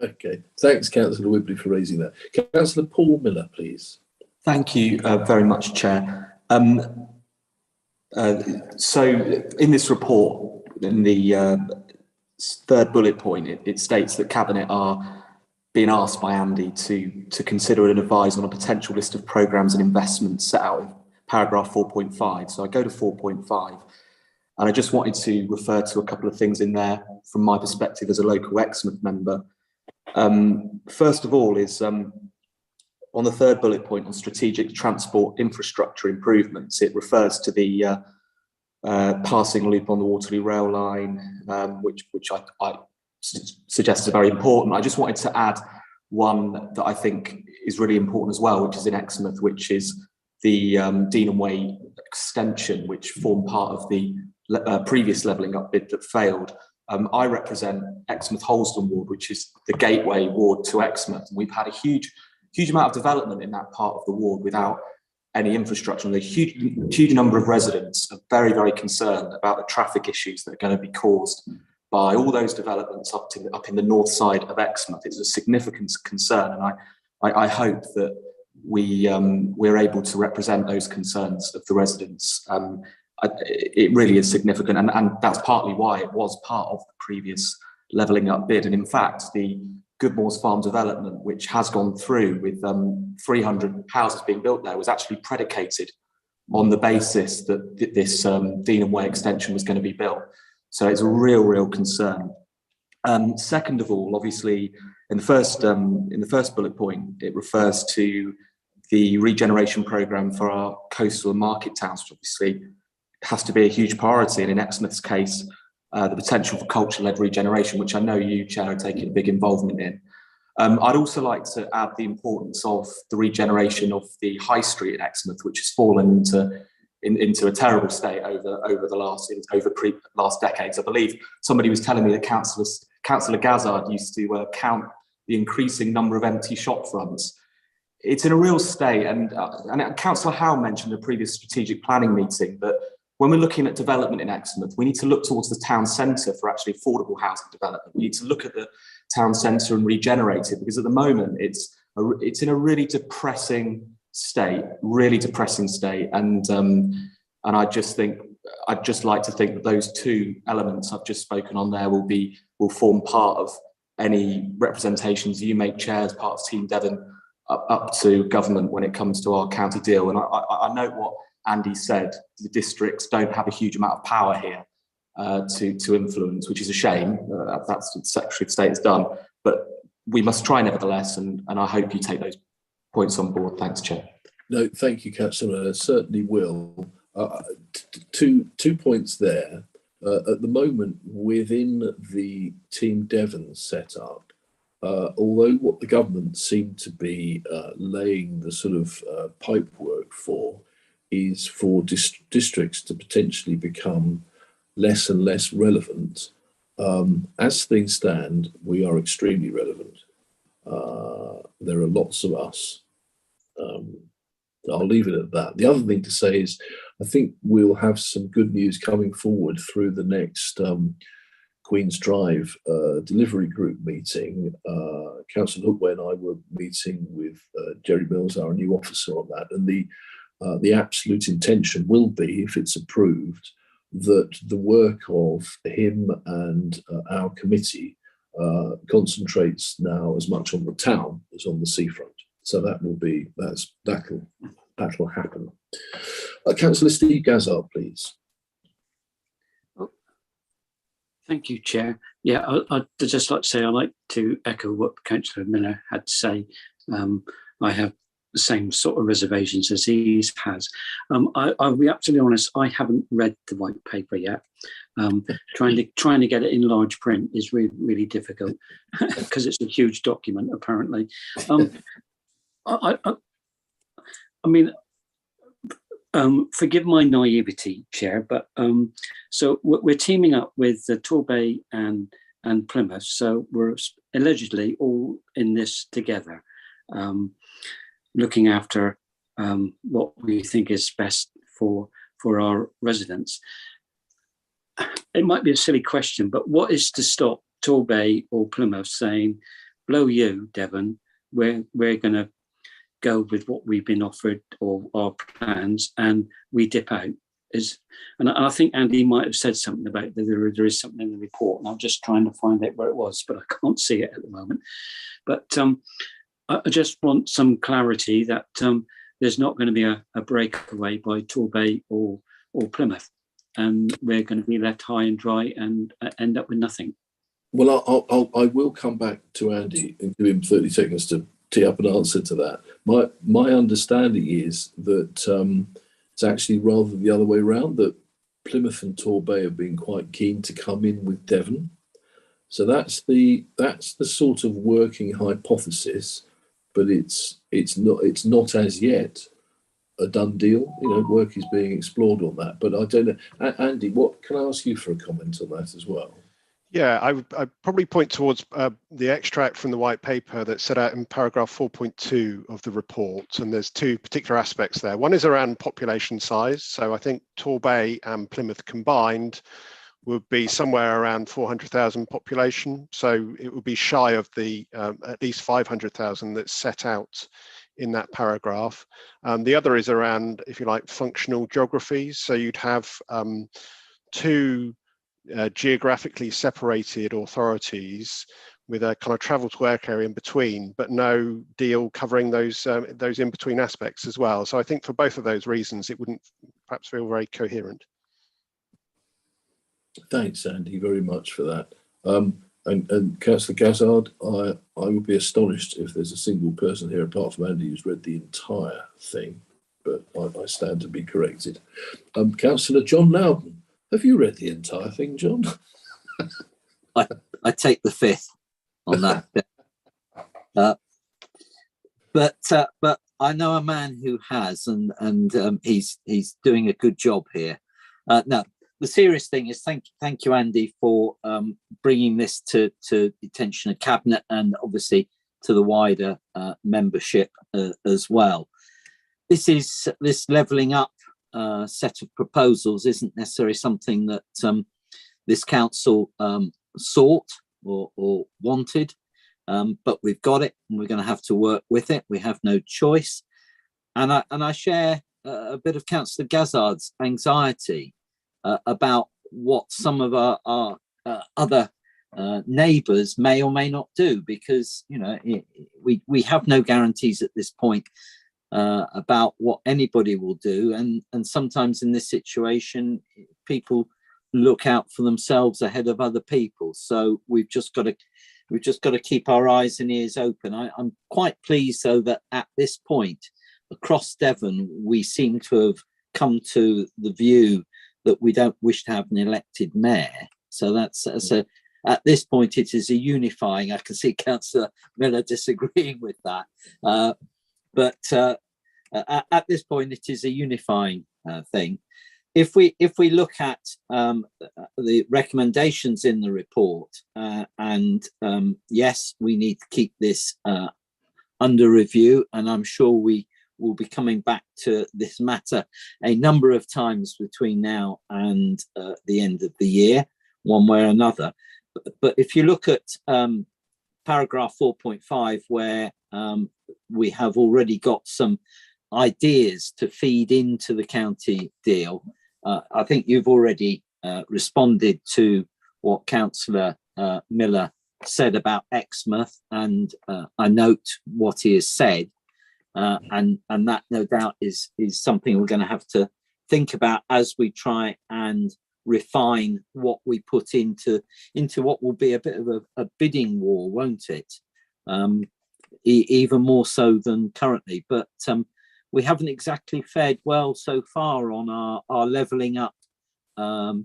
Okay. Thanks, Councillor Wibley, for raising that. Councillor Paul Miller, please. Thank you very much, Chair. So in this report, in the third bullet point, it states that Cabinet are being asked by Andy to consider and advise on a potential list of programmes and investments set out in paragraph 4.5. So I go to 4.5. And I just wanted to refer to a couple of things in there from my perspective as a local Exmouth member. First of all is on the third bullet point on strategic transport infrastructure improvements, it refers to the passing loop on the Waterloo rail line, which I suggest is very important. I just wanted to add one that I think is really important as well, which is in Exmouth, which is the Dean Way extension, which formed part of the previous levelling up bid that failed. I represent Exmouth Holston ward, which is the gateway ward to Exmouth, and we've had a huge amount of development in that part of the ward without any infrastructure. And a huge number of residents are very, very concerned about the traffic issues that are going to be caused by all those developments up in the north side of Exmouth. It's a significant concern, and I hope that we're able to represent those concerns of the residents. It really is significant, and that's partly why it was part of the previous levelling up bid. And in fact, the Goodmore's Farm development, which has gone through with 300 houses being built there, was actually predicated on the basis that this Dean Way extension was going to be built. So it's a real concern. Second of all, obviously, in the first bullet point, it refers to the regeneration programme for our coastal and market towns, which obviously has to be a huge priority. And in Exmouth's case, the potential for culture-led regeneration, which I know you, Chair, are taking a big involvement in. I'd also like to add the importance of the regeneration of the High Street in Exmouth, which has fallen into a terrible state over the last decades. I believe somebody was telling me that Councillor Gazzard used to count the increasing number of empty shop fronts. It's in a real state, and Councillor Howe mentioned in a previous strategic planning meeting that when we're looking at development in Exmouth, we need to look towards the town centre for actually affordable housing development. We need to look at the town centre and regenerate it, because at the moment it's in a really depressing state, and I just think I'd just like to think that those two elements I've just spoken on there will form part of any representations you make, Chair, as part of Team Devon up to government when it comes to our county deal. And I note what Andy said. The districts don't have a huge amount of power here to influence, which is a shame. That's what the Secretary of State has done. But we must try nevertheless, and I hope you take those points on board. Thanks, Chair. No, thank you, Councillor. I certainly will. Two points there. At the moment, within the Team Devon setup, although what the government seem to be laying the sort of pipework for is for districts to potentially become less and less relevant. As things stand, we are extremely relevant. There are lots of us. I'll leave it at that. The other thing to say is, I think we'll have some good news coming forward through the next Queen's Drive delivery group meeting. Councillor Hookway and I were meeting with Jerry Mills, our new officer, on that, and the absolute intention will be, if it's approved, that the work of him and our committee concentrates now as much on the town as on the seafront. So that'll happen. Councillor Steve Gazzard, please. Thank you, Chair. Yeah, I'd just like to say I'd like to echo what Councillor Miller had to say. I have the same sort of reservations as he has. I'll be absolutely honest, I haven't read the white paper yet. Trying to get it in large print is really, really difficult because it's a huge document, apparently. I mean, forgive my naivety, Chair, but so we're teaming up with Torbay and Plymouth, so we're allegedly all in this together, looking after what we think is best for our residents. It might be a silly question, but what is to stop Torbay or Plymouth saying, blow you, Devon, we're going to go with what we've been offered or our plans, and we dip out? And I think Andy might have said something about that there is something in the report, and I'm just trying to find out where it was, but I can't see it at the moment. But I just want some clarity that there's not going to be a breakaway by Torbay or Plymouth, and we're going to be left high and dry and end up with nothing. Well, I will come back to Andy and give him 30 seconds to tee up an answer to that. My understanding is that it's actually rather the other way around, that Plymouth and Torbay have been quite keen to come in with Devon. So that's the sort of working hypothesis, but it's not as yet a done deal. You know, work is being explored on that, but I don't know. Andy, what can I ask you for a comment on that as well? Yeah, I'd probably point towards the extract from the white paper that's set out in paragraph 4.2 of the report, and there's two particular aspects there. One is around population size. So I think Torbay and Plymouth combined would be somewhere around 400,000 population. So it would be shy of the at least 500,000 that's set out in that paragraph. The other is around, if you like, functional geographies. So you'd have two geographically separated authorities with a kind of travel to work area in between, but no deal covering those in between aspects as well. So I think for both of those reasons, it wouldn't perhaps feel very coherent. Thanks, Andy, very much for that. And Councillor Gazzard, I would be astonished if there's a single person here apart from Andy who's read the entire thing, but I stand to be corrected. Councillor John Loudon, have you read the entire thing, John? I take the fifth on that. But I know a man who has, and he's doing a good job here. Now, the serious thing is thank you, Andy, for bringing this to the attention of Cabinet and obviously to the wider membership as well. This levelling up set of proposals isn't necessarily something that this council sought or wanted, but we've got it and we're going to have to work with it. We have no choice. And I share a bit of Councillor Gazzard's anxiety about what some of our other neighbours may or may not do, because we have no guarantees at this point about what anybody will do, and sometimes in this situation people look out for themselves ahead of other people. So we've just got to keep our eyes and ears open. I'm quite pleased though that at this point across Devon we seem to have come to the view that we don't wish to have an elected mayor. So that's at this point it is a unifying. I can see Councillor Miller disagreeing with that, but at this point it is a unifying thing. If we look at the recommendations in the report, and yes, we need to keep this under review, and I'm sure we will be coming back to this matter a number of times between now and the end of the year, one way or another. But if you look at paragraph 4.5, where we have already got some ideas to feed into the county deal, I think you've already responded to what Councillor Miller said about Exmouth, and I note what he has said, and that no doubt is something we're going to have to think about as we try and refine what we put into what will be a bit of a bidding war, won't it? Even more so than currently, but we haven't exactly fared well so far on our levelling up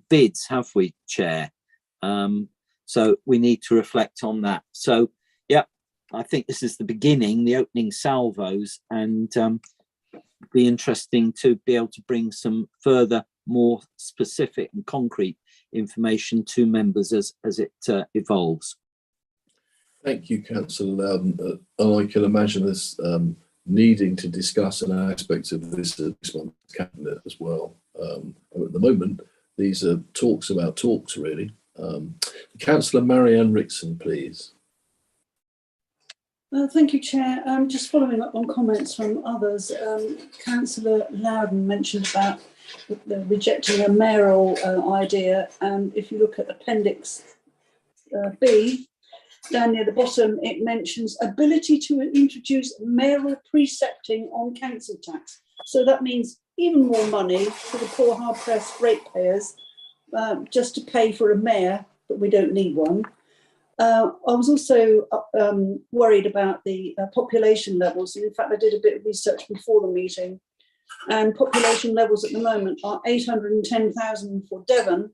bids, have we, Chair? So we need to reflect on that. So, yeah, I think this is the beginning, the opening salvos, and be interesting to be able to bring some further, more specific and concrete information to members as it evolves. Thank you, Councillor Loudon. I can imagine this needing to discuss an aspect of this next month's cabinet as well. At the moment, these are talks about talks, really. Councillor Marianne Rickson, please. Thank you, Chair. Just following up on comments from others, Councillor Loudon mentioned about the rejecting a mayoral idea, and if you look at Appendix B, down near the bottom, it mentions ability to introduce mayoral precepting on council tax. So that means even more money for the poor hard-pressed ratepayers just to pay for a mayor, but we don't need one. I was also worried about the population levels. In fact, I did a bit of research before the meeting, and population levels at the moment are 810,000 for Devon,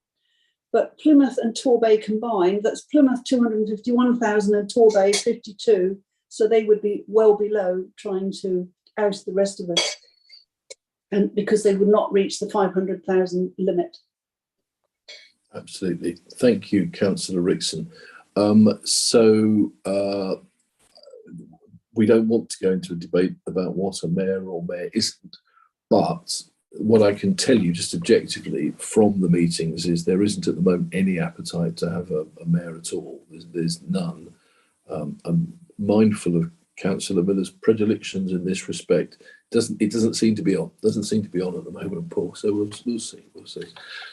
but Plymouth and Torbay combined, that's Plymouth 251,000 and Torbay 52, so they would be well below trying to oust the rest of us, and because they would not reach the 500,000 limit. Absolutely. Thank you, Councillor Rickson. We don't want to go into a debate about what a mayor or mayor isn't, but what I can tell you just objectively from the meetings is there isn't at the moment any appetite to have a mayor at all. There's none. I'm mindful of Councillor Miller's predilections in this respect. It doesn't seem to be on. Doesn't seem to be on at the moment, Paul. So we'll see.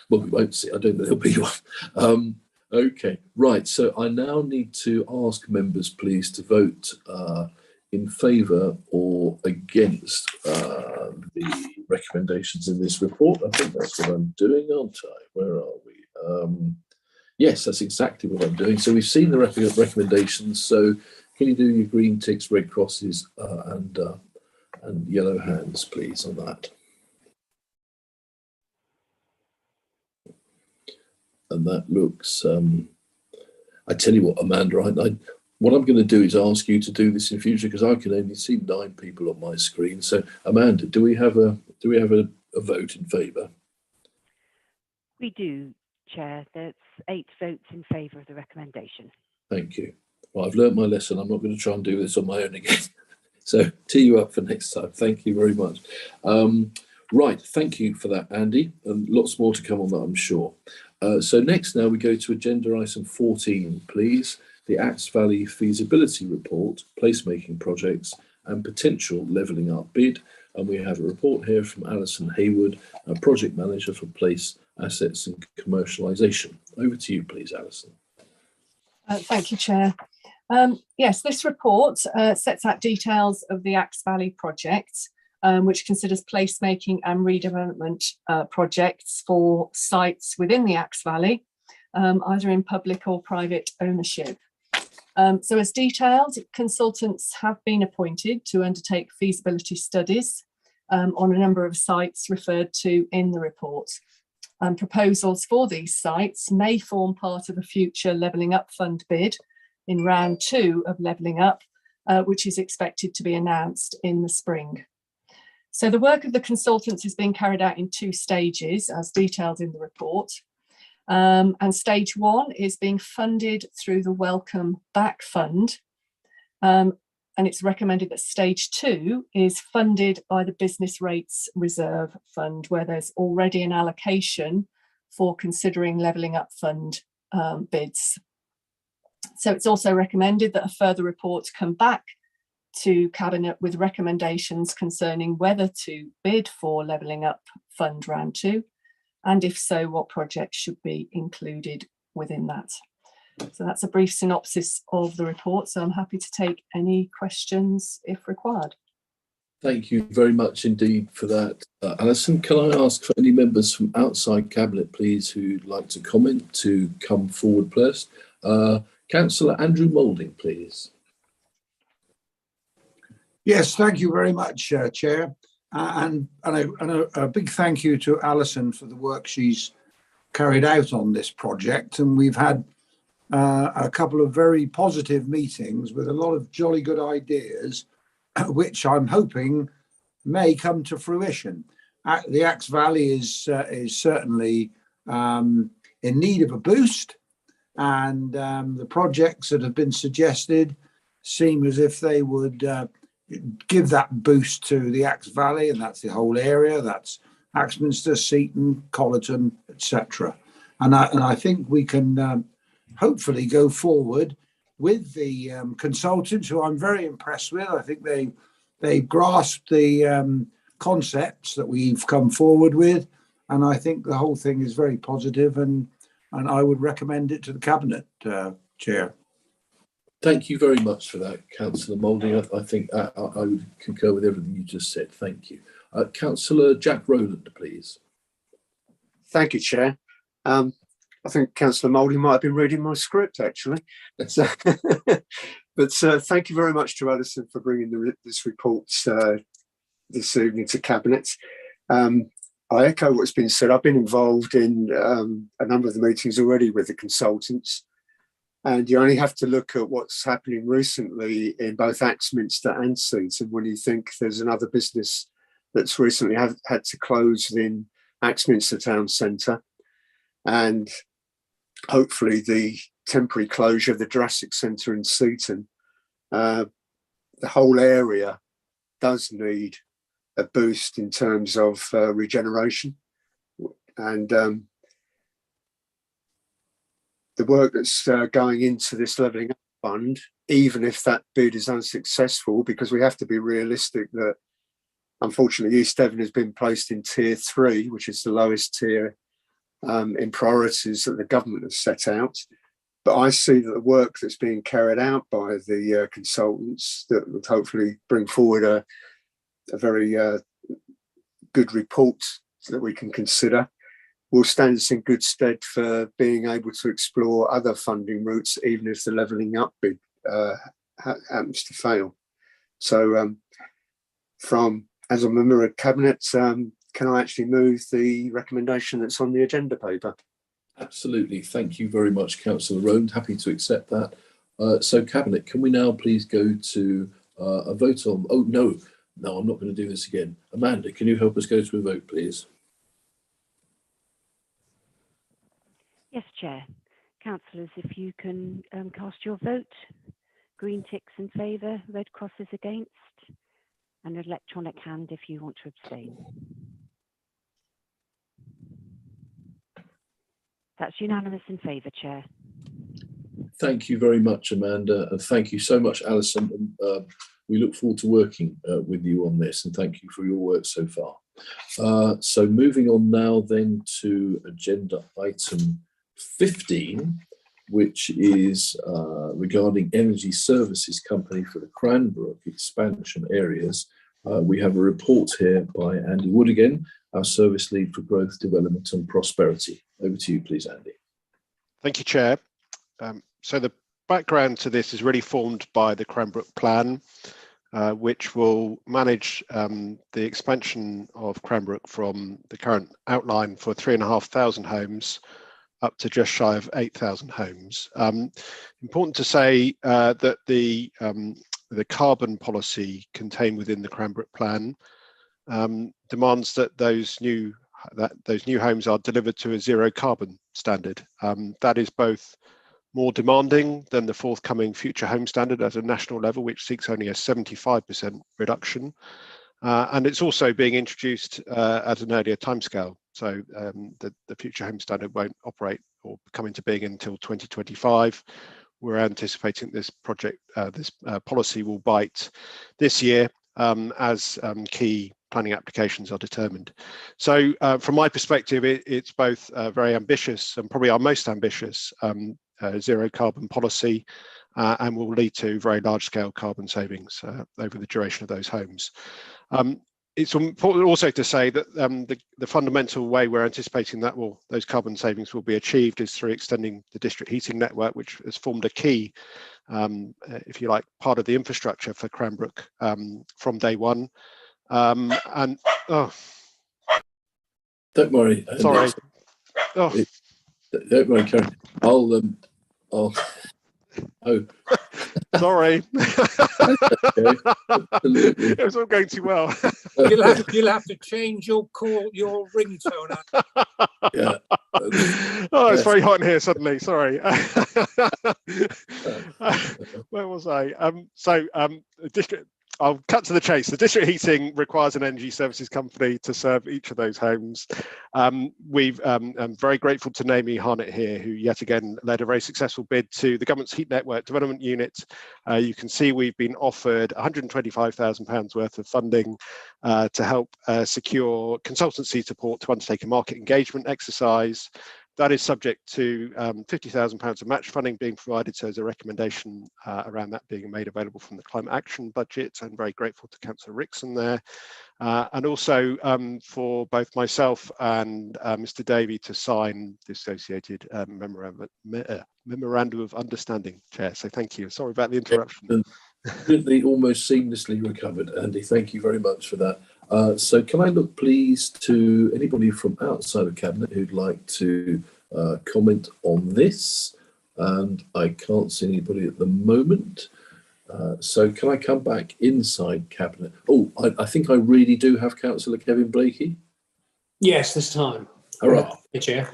Well, we won't see. I don't know there'll be one. Okay, right. So I now need to ask members, please, to vote in favour or against the recommendations in this report. I think that's what I'm doing, aren't I? Where are we? Yes, that's exactly what I'm doing. So we've seen the recommendations. So can you do your green ticks, red crosses, and yellow hands, please, on that? And that looks, I tell you what, Amanda, what I'm going to do is ask you to do this in future, because I can only see 9 people on my screen. So, Amanda, do we have a vote in favour? We do, Chair. That's 8 votes in favour of the recommendation. Thank you. Well, I've learnt my lesson. I'm not going to try and do this on my own again. So tee you up for next time. Thank you very much. Right, thank you for that, Andy, and lots more to come on that, I'm sure. So next now we go to agenda item 14, please. The Axe Valley Feasibility Report, Placemaking Projects and Potential Levelling Up Bid. And we have a report here from Alison Hayward, a Project Manager for Place assets and commercialisation. Over to you, please, Alison. Thank you, Chair. Yes, this report sets out details of the Axe Valley project, which considers placemaking and redevelopment projects for sites within the Axe Valley, either in public or private ownership. So as detailed, consultants have been appointed to undertake feasibility studies on a number of sites referred to in the report. Proposals for these sites may form part of a future Levelling Up Fund bid in round 2 of Levelling Up, which is expected to be announced in the spring. So the work of the consultants is being carried out in 2 stages, as detailed in the report. And stage 1 is being funded through the Welcome Back Fund. And it's recommended that stage 2 is funded by the Business Rates Reserve Fund, where there's already an allocation for considering Levelling Up Fund bids. So it's also recommended that a further report come back to Cabinet with recommendations concerning whether to bid for Levelling Up Fund round 2, and if so, what projects should be included within that. So that's a brief synopsis of the report. So I'm happy to take any questions if required. Thank you very much indeed for that. Alison, can I ask for any members from outside Cabinet, please, who'd like to comment, to come forward first? Councillor Andrew Moulding, please. Yes, thank you very much, Chair. And a big thank you to Alison for the work she's carried out on this project. And we've had a couple of very positive meetings with a lot of jolly good ideas, which I'm hoping may come to fruition. The Axe Valley is certainly in need of a boost, and the projects that have been suggested seem as if they would give that boost to the Axe Valley, and that's the whole area. That's Axminster, Seaton, Collerton, etc. And I think we can hopefully go forward with the consultants, who I'm very impressed with. I think they grasped the concepts that we've come forward with, and I think the whole thing is very positive, and I would recommend it to the Cabinet, Chair. Thank you very much for that, Councillor Moulding. I think I would concur with everything you just said. Thank you. Councillor Jack Rowland, please. Thank you, Chair. I think Councillor Moulding might have been reading my script, actually. But thank you very much to Alison for bringing this report this evening to Cabinet. I echo what's been said. I've been involved in a number of the meetings already with the consultants, and you only have to look at what's happening recently in both Axminster and Seaton when you think there's another business that's recently had to close in Axminster Town Centre, and hopefully the temporary closure of the Jurassic Centre in Seaton. The whole area does need a boost in terms of regeneration, and the work that's going into this Levelling Up Fund, even if that bid is unsuccessful, because we have to be realistic that unfortunately East Devon has been placed in Tier 3, which is the lowest tier in priorities that the government has set out. But I see that the work that's being carried out by the consultants that would hopefully bring forward a very good report that we can consider will stand us in good stead for being able to explore other funding routes, even if the Levelling Up bid happens to fail. So as a member of Cabinet, can I actually move the recommendation that's on the agenda paper? Absolutely. Thank you very much, Councillor Rowland. Happy to accept that. So Cabinet, can we now please go to a vote on... Oh, no, I'm not going to do this again. Amanda, can you help us go to a vote, please? Yes, Chair. Councillors, if you can cast your vote. Green ticks in favour, red crosses against, and an electronic hand if you want to abstain. That's unanimous in favour, Chair. Thank you very much, Amanda, and thank you so much, Alison. We look forward to working with you on this, and thank you for your work so far. So moving on now then to agenda item 15, which is regarding energy services company for the Cranbrook expansion areas. We have a report here by Andy Wood again, our service lead for growth, development and prosperity. Over to you, please, Andy. Thank you, Chair. So the background to this is really formed by the Cranbrook Plan, which will manage the expansion of Cranbrook from the current outline for 3,500 homes up to just shy of 8,000 homes. Important to say that the carbon policy contained within the Cranbrook Plan demands that those new homes are delivered to a zero carbon standard. That is both more demanding than the forthcoming future home standard at a national level, which seeks only a 75% reduction. And it's also being introduced at an earlier timescale. So the future home standard won't operate or come into being until 2025. We're anticipating this policy will bite this year as key planning applications are determined. So from my perspective, it's both very ambitious and probably our most ambitious zero carbon policy and will lead to very large scale carbon savings over the duration of those homes. It's important also to say that the fundamental way we're anticipating that those carbon savings will be achieved is through extending the district heating network, which has formed a key, if you like, part of the infrastructure for Cranbrook from day one. Don't worry. Sorry. Don't worry, Karen. Oh. Sorry. Okay. It was all going too well. You'll have to change your ringtone. Yeah. Oh, it's very hot in here suddenly. Sorry. Where was I? District. I'll cut to the chase. The district heating requires an energy services company to serve each of those homes. I'm very grateful to Naomi Harnett here, who yet again led a very successful bid to the government's heat network development unit. You can see we've been offered £125,000 worth of funding to help secure consultancy support to undertake a market engagement exercise. That is subject to £50,000 of match funding being provided. So there's a recommendation around that being made available from the climate action budget. I'm very grateful to Councillor Rickson there. And also for both myself and Mr. Davey to sign the associated memorandum of understanding, Chair. So thank you. Sorry about the interruption. Really almost seamlessly recovered, Andy. Thank you very much for that. So can I look please to anybody from outside of Cabinet who'd like to comment on this? And I can't see anybody at the moment. So can I come back inside Cabinet? Oh, I think I really do have Councillor Kevin Blakey. Yes, this time. All right. Chair.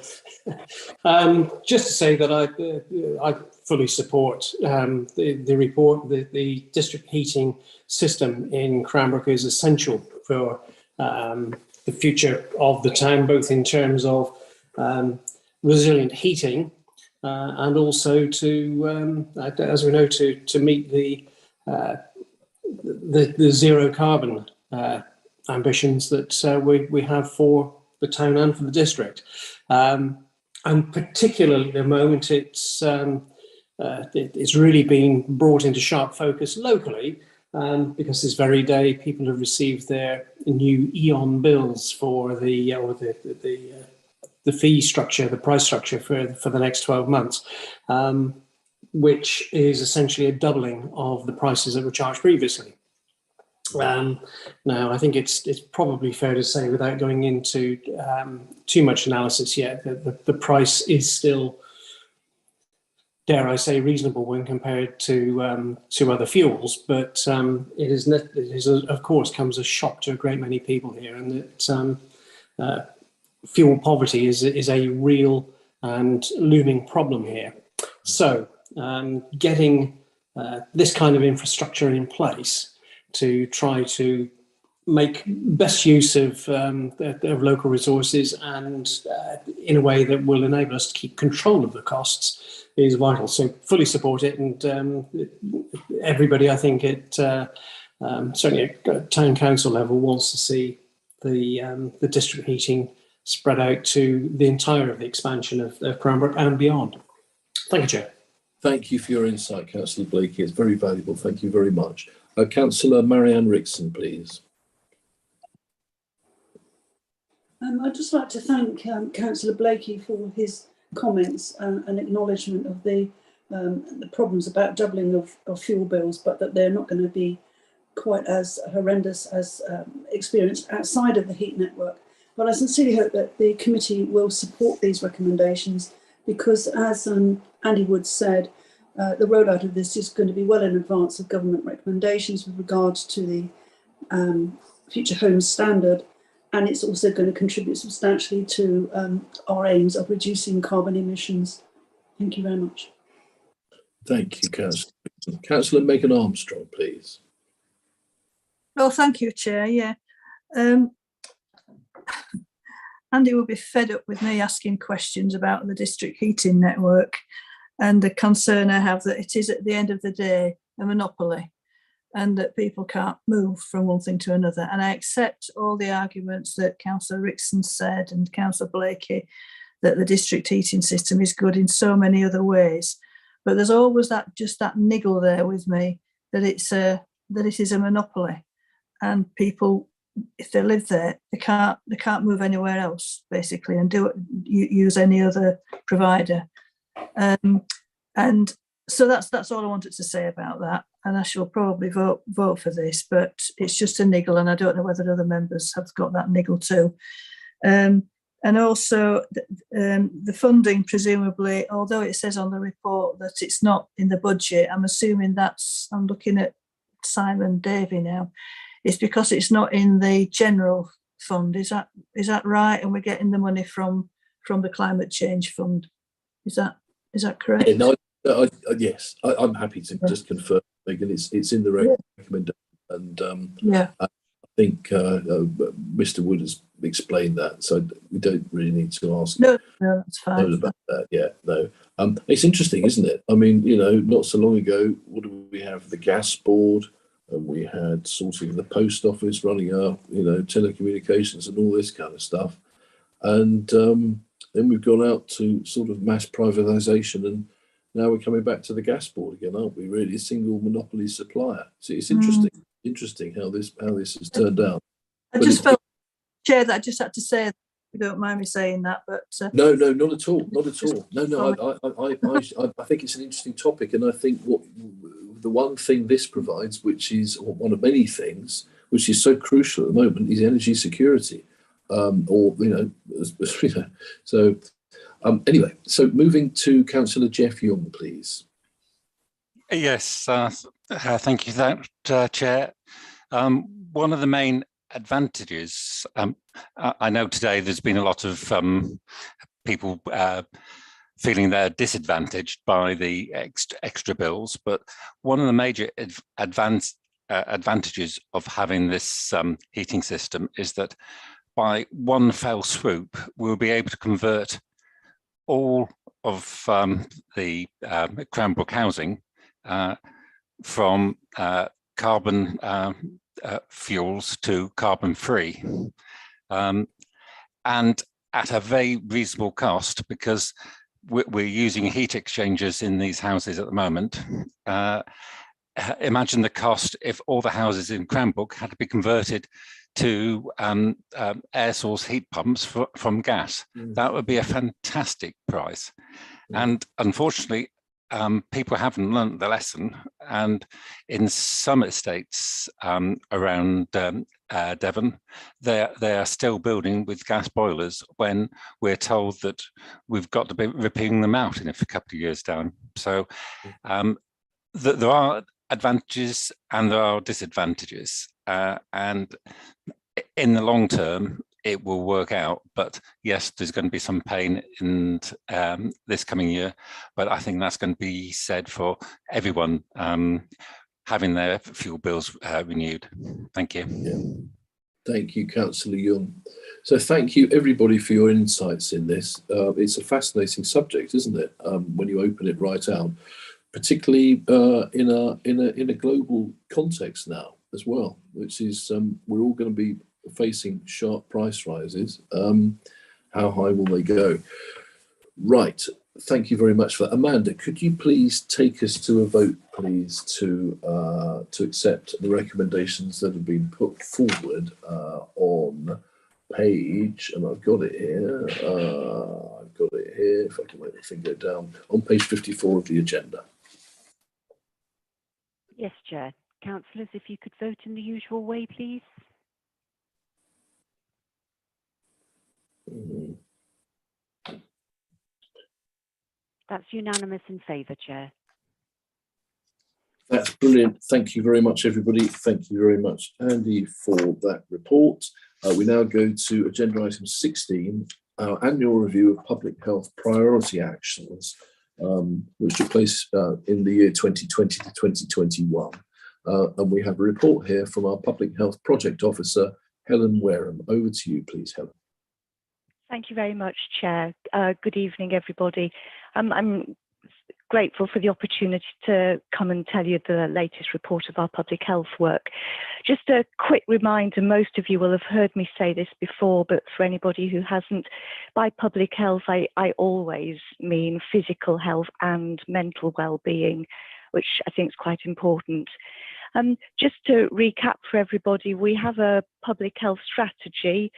Just to say that I fully support the report. The district heating system in Cranbrook is essential for the future of the town, both in terms of resilient heating and also to, as we know, to meet the zero carbon ambitions that we have for the town and for the district. And particularly at the moment, it's really been brought into sharp focus locally because this very day people have received their new EON bills for the fee structure, the price structure for the next 12 months, which is essentially a doubling of the prices that were charged previously. Now, I think it's probably fair to say, without going into too much analysis yet, that the price is still, dare I say, reasonable when compared to other fuels. But it is of course comes as a shock to a great many people here, and that fuel poverty is a real and looming problem here. So getting this kind of infrastructure in place to try to make best use of local resources and in a way that will enable us to keep control of the costs is vital. So fully support it, and everybody, I think, certainly at town council level, wants to see the district heating spread out to the entire of the expansion of Cranbrook and beyond. Thank you, Chair. Thank you for your insight, Councillor Blakey. It's very valuable. Thank you very much. Councillor Marianne Rickson, please. I'd just like to thank Councillor Blakey for his comments and acknowledgement of the problems about doubling of fuel bills, but that they're not going to be quite as horrendous as experienced outside of the heat network. But I sincerely hope that the committee will support these recommendations, because as Andy Wood said, the rollout of this is going to be well in advance of government recommendations with regards to the Future Homes Standard, and it's also going to contribute substantially to our aims of reducing carbon emissions. Thank you very much. Thank you, Councillor. Councillor Megan Armstrong, please. Well, thank you, Chair. Yeah. Andy will be fed up with me asking questions about the district heating network, and the concern I have that it is at the end of the day a monopoly and that people can't move from one thing to another. And I accept all the arguments that Councillor Rickson said and Councillor Blakey, that the district heating system is good in so many other ways. But there's always that niggle there with me that it is a monopoly, and people, if they live there, they can't move anywhere else basically and use any other provider. And so that's all I wanted to say about that. And I shall probably vote for this, but it's just a niggle, and I don't know whether other members have got that niggle too. And also the funding, presumably, although it says on the report that it's not in the budget, I'm assuming I'm looking at Simon Davey now, it's because it's not in the general fund. Is that right? And we're getting the money from the climate change fund. Is that correct? Yeah, no, yes, I'm happy to just confirm, Megan. It's in the recommendation, and I think Mr. Wood has explained that, so we don't really need to ask. No, that's fine. About that. Yeah, no. It's interesting, isn't it? I mean, not so long ago, what do we have? The gas board, and we had sort of the post office running our, telecommunications and all this kind of stuff, and then we've gone out to sort of mass privatisation, and now we're coming back to the gas board again, aren't we? Really, a single monopoly supplier. So it's interesting how this has turned out. I just felt, Chair, that I just had to say, if you don't mind me saying that, but no, not at all, not at all. No, I think it's an interesting topic, and I think the one thing this provides, which is one of many things, which is so crucial at the moment, is energy security. So. Anyway, so moving to Councillor Jeff Young, please. Yes, thank you, Chair. One of the main advantages, I know today there's been a lot of people feeling they're disadvantaged by the extra bills, but one of the major advantages of having this heating system is that by one fell swoop, we'll be able to convert all of the Cranbrook housing from carbon fuels to carbon free, and at a very reasonable cost, because we're using heat exchangers in these houses at the moment. Imagine the cost if all the houses in Cranbrook had to be converted to air source heat pumps from gas. That would be a fantastic price. And unfortunately, people haven't learnt the lesson. And in some estates around Devon, they are still building with gas boilers when we're told that we've got to be ripping them out in a couple of years' time. So there are advantages and there are disadvantages. And in the long term, it will work out. But yes, there's going to be some pain in this coming year. But I think that's going to be said for everyone having their fuel bills renewed. Thank you. Yeah. Thank you, Councillor Young. So thank you, everybody, for your insights in this. It's a fascinating subject, isn't it? When you open it right out, particularly in a global context now as well, which is we're all going to be facing sharp price rises. How high will they go? Right. Thank you very much for that. Amanda, could you please take us to a vote, please, to accept the recommendations that have been put forward on page, and I've got it here. If I can make the thing go down, on page 54 of the agenda. Yes, Chair. Councillors, if you could vote in the usual way, please. That's unanimous in favour, Chair. That's brilliant. Thank you very much, everybody. Thank you very much, Andy, for that report. We now go to agenda item 16, our annual review of public health priority actions, which took place in the year 2020 to 2021. And we have a report here from our Public Health Project Officer, Helen Wareham. Over to you, please, Helen. Thank you very much, Chair. Good evening, everybody. I'm grateful for the opportunity to come and tell you the latest report of our public health work. Just a quick reminder, most of you will have heard me say this before, but for anybody who hasn't, by public health, I always mean physical health and mental well-being, which I think is quite important. Just to recap for everybody, we have a public health strategy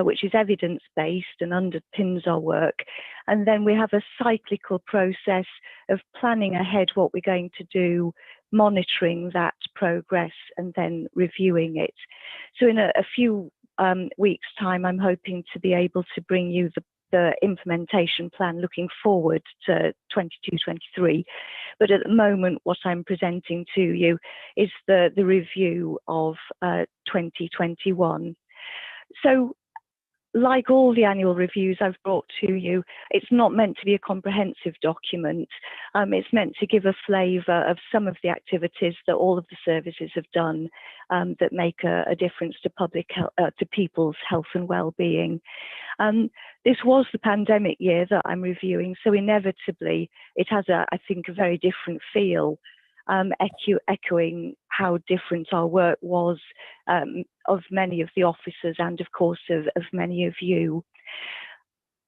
which is evidence-based and underpins our work. And then we have a cyclical process of planning ahead what we're going to do, monitoring that progress, and then reviewing it. So in a few weeks' time, I'm hoping to be able to bring you the implementation plan looking forward to 22-23. But at the moment, what I'm presenting to you is the review of 2021. So, like all the annual reviews I've brought to you, it's not meant to be a comprehensive document. It's meant to give a flavour of some of the activities that all of the services have done that make a difference to to people's health and well-being. This was the pandemic year that I'm reviewing, so inevitably it has, I think, a very different feel. Echoing how different our work was of many of the officers and of course of many of you.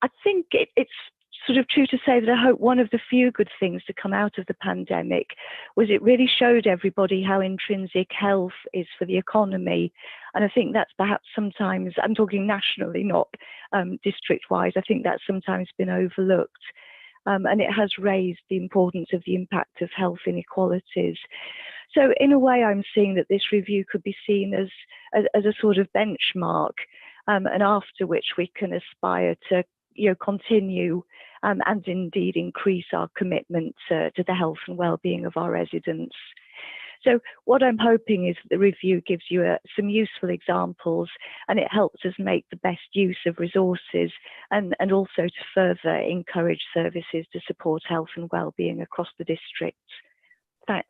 I think it's sort of true to say that I hope one of the few good things to come out of the pandemic was it really showed everybody how intrinsic health is for the economy. And I think that's perhaps sometimes, I'm talking nationally, not district-wise, I think that's sometimes been overlooked. And it has raised the importance of the impact of health inequalities. So in a way, I'm seeing that this review could be seen as a sort of benchmark, and after which we can aspire to continue and indeed increase our commitment to the health and well-being of our residents. So what I'm hoping is that the review gives you some useful examples, and it helps us make the best use of resources and also to further encourage services to support health and well-being across the district.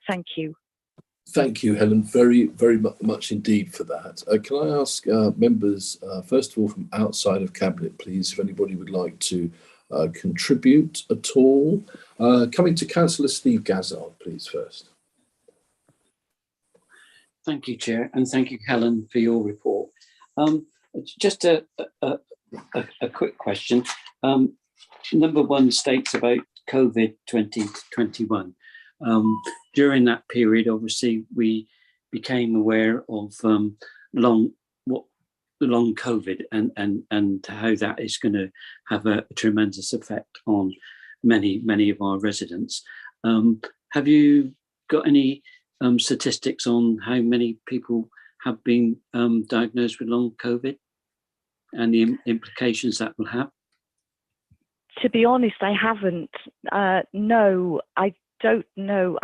Thank you. Thank you, Helen, very, very much indeed for that. Can I ask members, first of all, from outside of Cabinet, please, if anybody would like to contribute at all? Coming to Councillor Steve Gazzard, please, first. Thank you, Chair, and thank you, Helen, for your report. Just a quick question. Number one states about COVID 2021. During that period, obviously, we became aware of long COVID and how that is going to have a tremendous effect on many of our residents. Have you got any statistics on how many people have been diagnosed with long COVID and the implications that will have? To be honest, I haven't. No, I don't know.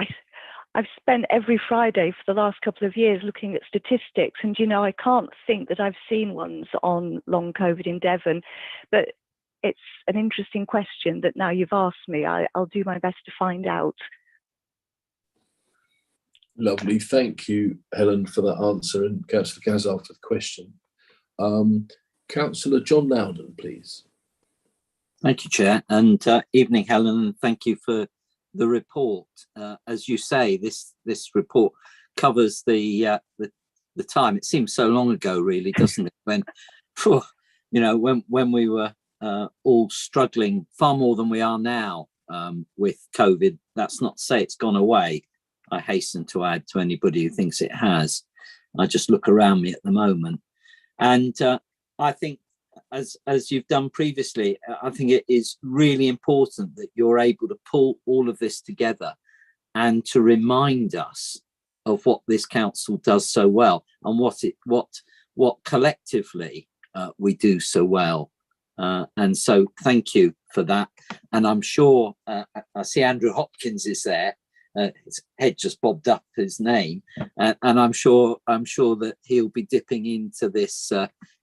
I've spent every Friday for the last couple of years looking at statistics, and I can't think that I've seen ones on long COVID in Devon, but it's an interesting question that now you've asked me. I'll do my best to find out. Lovely, thank you, Helen, for that answer, and Councillor Gazzard for the question. Councillor John Loudon, please. Thank you, Chair, and evening, Helen. Thank you for the report. As you say, this report covers the the time. It seems so long ago, really, doesn't it? When, you know, when we were all struggling far more than we are now with COVID. That's not to say it's gone away. I hasten to add to anybody who thinks it has. I just look around me at the moment, and I think, as you've done previously, I think it is really important that you're able to pull all of this together and to remind us of what this council does so well and what collectively we do so well. And so thank you for that. And I'm sure I see Andrew Hopkins is there. His head just bobbed up his name, and I'm sure that he'll be dipping into this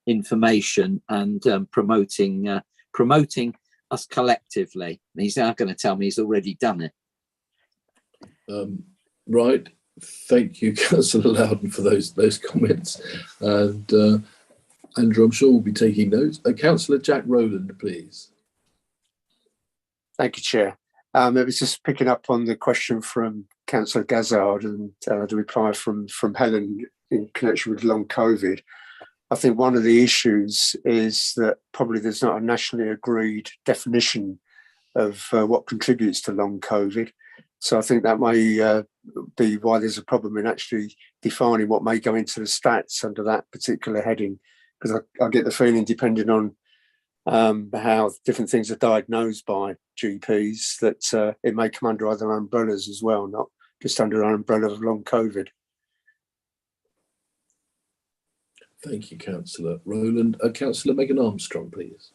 information and promoting us collectively. And he's now going to tell me he's already done it. Right. Thank you, Councillor Loudon, for those comments. And Andrew, I'm sure we'll be taking notes. Councillor Jack Rowland, please. Thank you, Chair. It was just picking up on the question from Councillor Gazard and the reply from Helen in connection with long COVID. I think one of the issues is that probably there's not a nationally agreed definition of what contributes to long COVID. So I think that may be why there's a problem in actually defining what may go into the stats under that particular heading, because I get the feeling, depending on how different things are diagnosed by GPs, that it may come under other umbrellas as well, not just under an umbrella of long COVID. Thank you, Councillor Rowland. Councillor Megan Armstrong, please.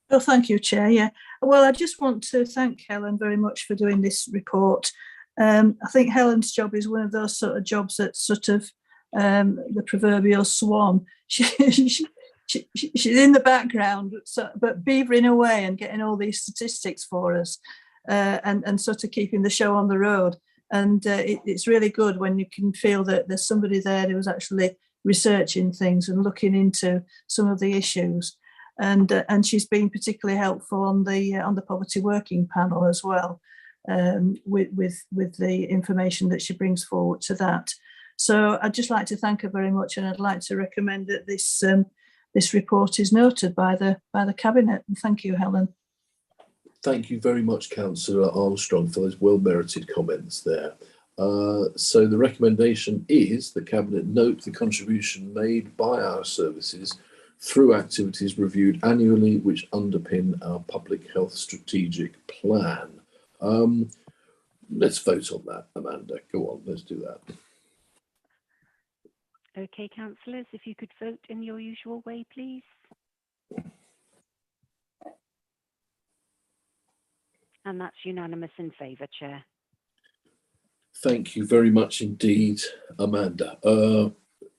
Well, thank you, Chair. Yeah. Well, I just want to thank Helen very much for doing this report. I think Helen's job is one of those sort of jobs that's sort of the proverbial swan. She's in the background, but beavering away and getting all these statistics for us, and sort of keeping the show on the road. And it's really good when you can feel that there's somebody there who's actually researching things and looking into some of the issues. And she's been particularly helpful on the poverty working panel as well, with the information that she brings forward to that. So I'd just like to thank her very much, and I'd like to recommend that this report is noted by the Cabinet. And thank you, Helen. Thank you very much, Councillor Armstrong, for those well-merited comments there. So the recommendation is the Cabinet note the contribution made by our services through activities reviewed annually which underpin our public health strategic plan. Let's vote on that, Amanda. Go on, let's do that. Okay, councillors, if you could vote in your usual way, please. And that's unanimous in favour, Chair. Thank you very much indeed, Amanda.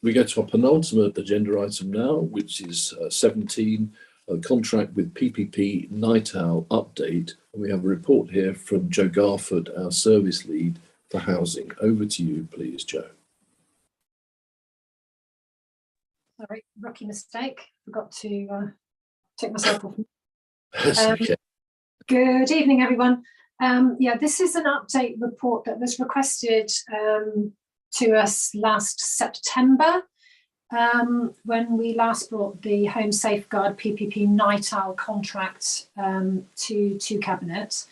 We go to our penultimate agenda item now, which is 17, a contract with PPP Night Owl update. And we have a report here from Joe Garford, our service lead for housing. Over to you, please, Joe. Sorry, rookie mistake. Forgot to take myself off. Okay. Good evening, everyone. Yeah, this is an update report that was requested to us last September, when we last brought the Home Safeguard PPP Night Owl contract to Cabinet.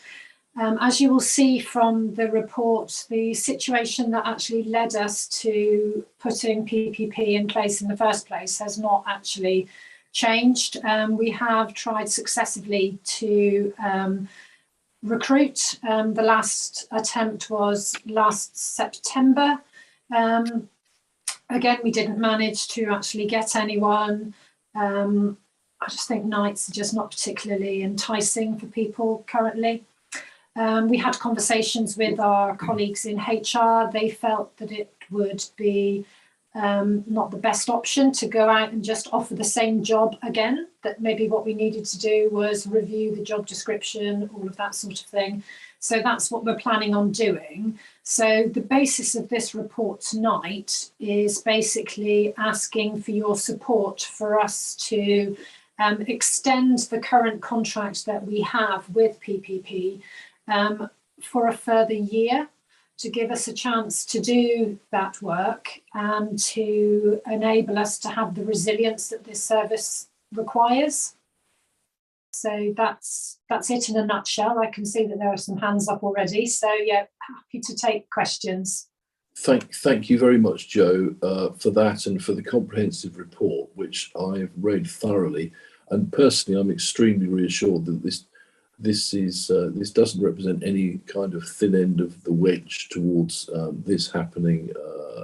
As you will see from the report, the situation that actually led us to putting PPP in place in the first place has not actually changed. We have tried successively to recruit. The last attempt was last September. Again, we didn't manage to actually get anyone. I just think nights are just not particularly enticing for people currently. We had conversations with our colleagues in HR. They felt that it would be not the best option to go out and just offer the same job again, that maybe what we needed to do was review the job description, all of that sort of thing. So that's what we're planning on doing. So the basis of this report tonight is basically asking for your support for us to extend the current contract that we have with PPP for a further year. to give us a chance to do that work and to enable us to have the resilience that this service requires. So that's it in a nutshell. I can see that there are some hands up already. So yeah, happy to take questions. Thank you very much, Joe, for that and for the comprehensive report, which I've read thoroughly. And personally, I'm extremely reassured that this doesn't represent any kind of thin end of the wedge towards this happening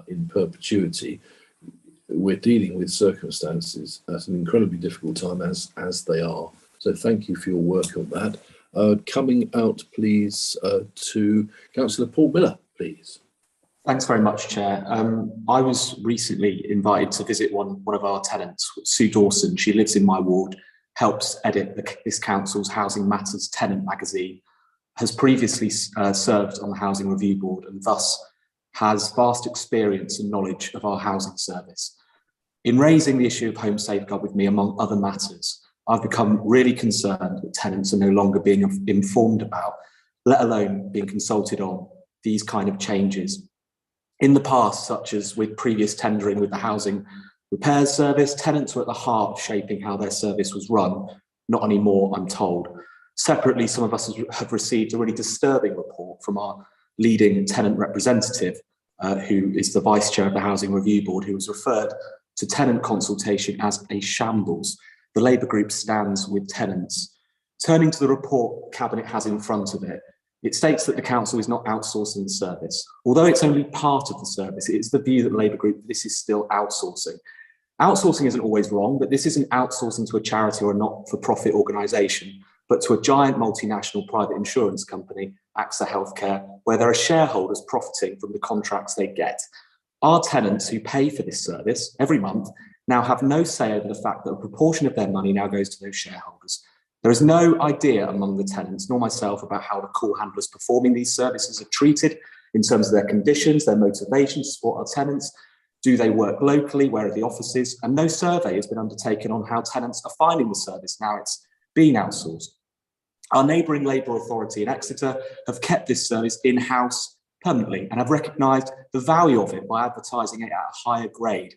in perpetuity. We're dealing with circumstances at an incredibly difficult time as they are. So thank you for your work on that. Coming out, please, to Councillor Paul Miller, please. Thanks very much, Chair. I was recently invited to visit one of our tenants, Sue Dawson. She lives in my ward, helps edit this council's Housing Matters tenant magazine, has previously served on the Housing Review Board and thus has vast experience and knowledge of our housing service. In raising the issue of home safeguard with me, among other matters, I've become really concerned that tenants are no longer being informed about, let alone being consulted on, these kind of changes. In the past, such as with previous tendering with the Housing Repairs Service, tenants were at the heart of shaping how their service was run. Not anymore, I'm told. Separately, some of us have received a really disturbing report from our leading tenant representative, who is the Vice Chair of the Housing Review Board, who was referred to tenant consultation as a shambles. The Labour group stands with tenants. Turning to the report Cabinet has in front of it, it states that the council is not outsourcing the service. Although it's only part of the service, it is the view that the Labour group, this is still outsourcing. Outsourcing isn't always wrong, but this isn't outsourcing to a charity or a not-for-profit organisation, but to a giant multinational private insurance company, AXA Healthcare, where there are shareholders profiting from the contracts they get. Our tenants who pay for this service every month now have no say over the fact that a proportion of their money now goes to those shareholders. There is no idea among the tenants, nor myself, about how the call handlers performing these services are treated in terms of their conditions, their motivation to support our tenants. Do they work locally? Where are the offices? And no survey has been undertaken on how tenants are finding the service now it's being outsourced. Our neighbouring Labour authority in Exeter have kept this service in-house permanently and have recognised the value of it by advertising it at a higher grade.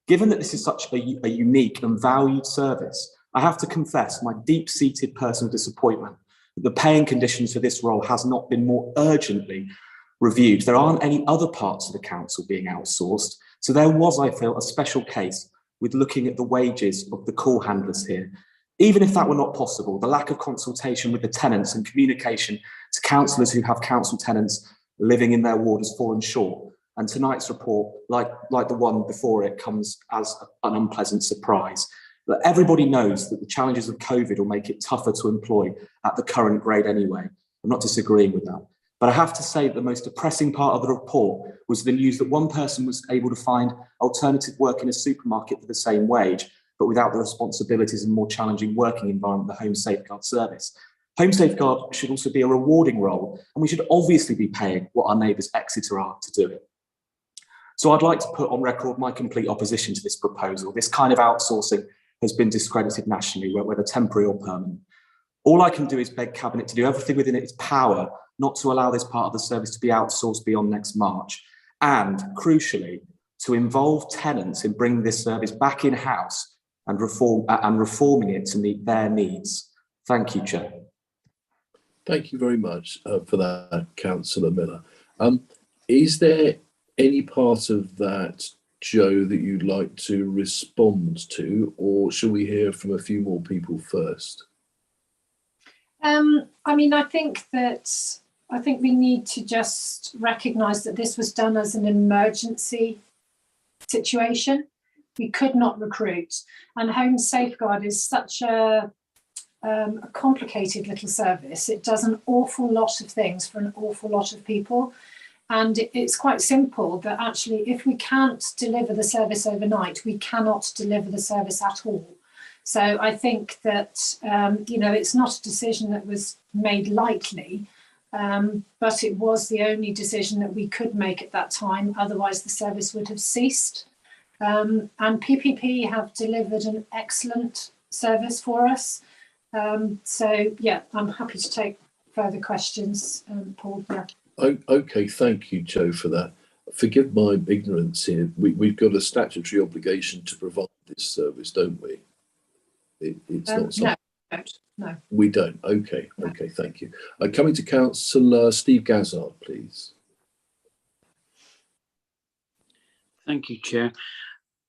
Given that this is such a unique and valued service, I have to confess my deep-seated personal disappointment that the paying conditions for this role has not been more urgently reviewed. There aren't any other parts of the council being outsourced, so there was, I feel, a special case with looking at the wages of the call handlers here. Even if that were not possible, the lack of consultation with the tenants and communication to councillors who have council tenants living in their ward has fallen short. And tonight's report, like the one before it, comes as an unpleasant surprise. But everybody knows that the challenges of COVID will make it tougher to employ at the current grade anyway. I'm not disagreeing with that. But I have to say the most depressing part of the report was the news that one person was able to find alternative work in a supermarket for the same wage, but without the responsibilities and more challenging working environment of the Home Safeguard Service. Home Safeguard should also be a rewarding role, and we should obviously be paying what our neighbours Exeter are to do it. So I'd like to put on record my complete opposition to this proposal. This kind of outsourcing has been discredited nationally, whether temporary or permanent. All I can do is beg Cabinet to do everything within its power not to allow this part of the service to be outsourced beyond next March, and crucially, to involve tenants in bringing this service back in-house and reforming it to meet their needs. Thank you, Chair. Thank you very much for that, Councillor Miller. Is there any part of that, Joe, that you'd like to respond to, or shall we hear from a few more people first? I mean, I think we need to just recognise that this was done as an emergency situation. We could not recruit, and Home Safeguard is such a complicated little service. It does an awful lot of things for an awful lot of people. And it's quite simple that actually, if we can't deliver the service overnight, we cannot deliver the service at all. So I think that, it's not a decision that was made lightly, but it was the only decision that we could make at that time. Otherwise, the service would have ceased. And PPP have delivered an excellent service for us. So, yeah, I'm happy to take further questions, Paul. Yeah. Okay, thank you, Joe, for that. Forgive my ignorance here. We've got a statutory obligation to provide this service, don't we? It's not something. No. We don't. Okay, thank you. Coming to Councillor Steve Gazzard, please. Thank you, Chair.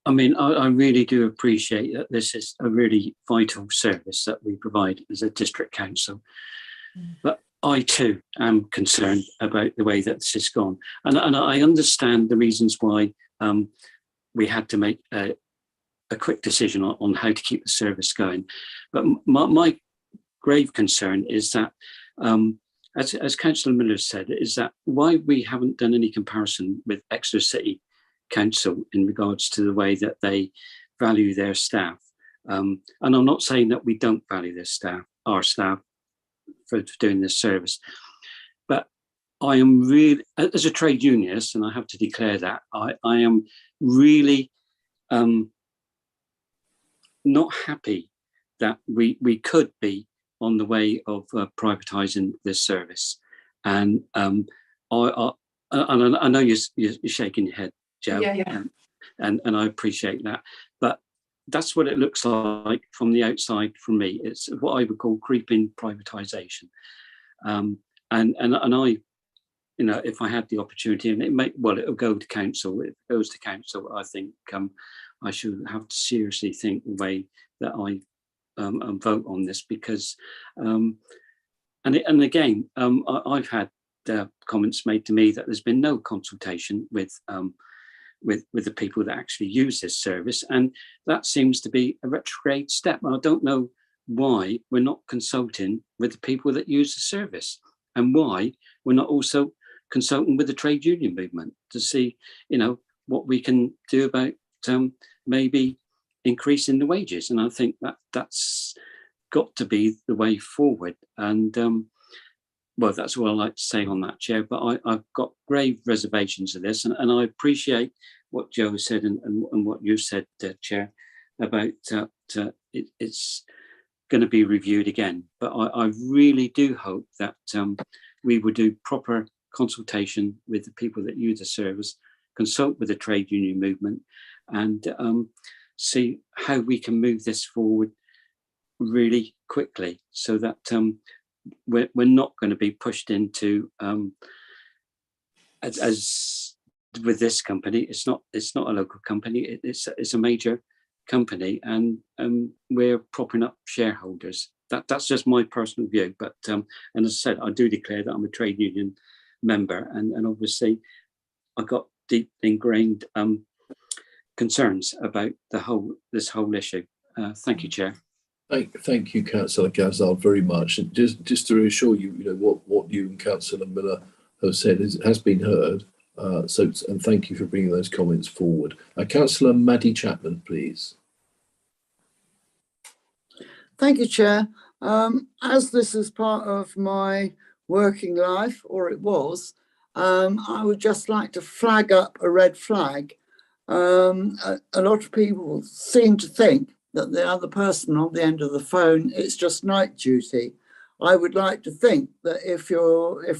I mean, I really do appreciate that this is a really vital service that we provide as a district council. But I too am concerned about the way that this has gone. And I understand the reasons why we had to make a quick decision on how to keep the service going. But my grave concern is that, as Councillor Miller said, is that why we haven't done any comparison with Exeter City Council in regards to the way that they value their staff. And I'm not saying that we don't value our staff for doing this service, but I am really, as a trade unionist, and I have to declare that, I am really not happy that we could be on the way of privatising this service. And I know you're shaking your head, Joe, Yeah. And I appreciate that, but that's what it looks like from the outside for me. It's what I would call creeping privatisation, and I, you know, if I had the opportunity, and it'll go to council. If it goes to council, I think I should have to seriously think the way that I vote on this, because and again, I've had comments made to me that there's been no consultation with the people that actually use this service, and that seems to be a retrograde step. I don't know why we're not consulting with the people that use the service, and why we're not also consulting with the trade union movement to see, you know, what we can do about maybe increasing the wages. And I think that's got to be the way forward. And well, that's what I like to say on that, Chair. But I've got grave reservations of this, and I appreciate what Joe said and what you said, Chair, about it's going to be reviewed again. But I really do hope that we will do proper consultation with the people that use the service, consult with the trade union movement, and see how we can move this forward really quickly, so that we're not going to be pushed into as with this company. It's not a local company. It's a major company, and we're propping up shareholders. That's just my personal view. But and as I said, I do declare that I'm a trade union member, and obviously I got deep ingrained concerns about this whole issue. Thank you, Chair. Thank you, Councillor Gazzard, very much. And just to reassure you, you know, what you and Councillor Miller have said has been heard. And thank you for bringing those comments forward. Councillor Maddie Chapman, please. Thank you, Chair. As this is part of my working life, or it was, I would just like to flag up a red flag. A lot of people seem to think that the other person on the end of the phone, it's just night duty. I would like to think that if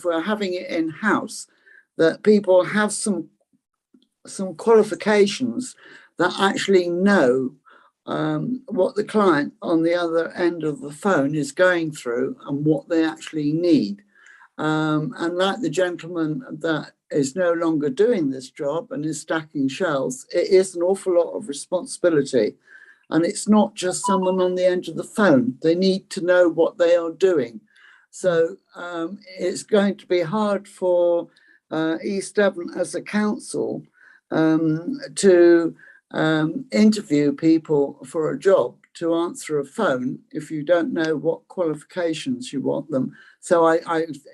we're having it in-house, that people have some qualifications that actually know what the client on the other end of the phone is going through and what they actually need. And like the gentleman that is no longer doing this job and is stacking shelves, it is an awful lot of responsibility. And it's not just someone on the end of the phone. They need to know what they are doing. So it's going to be hard for East Devon as a council to interview people for a job to answer a phone if you don't know what qualifications you want them. So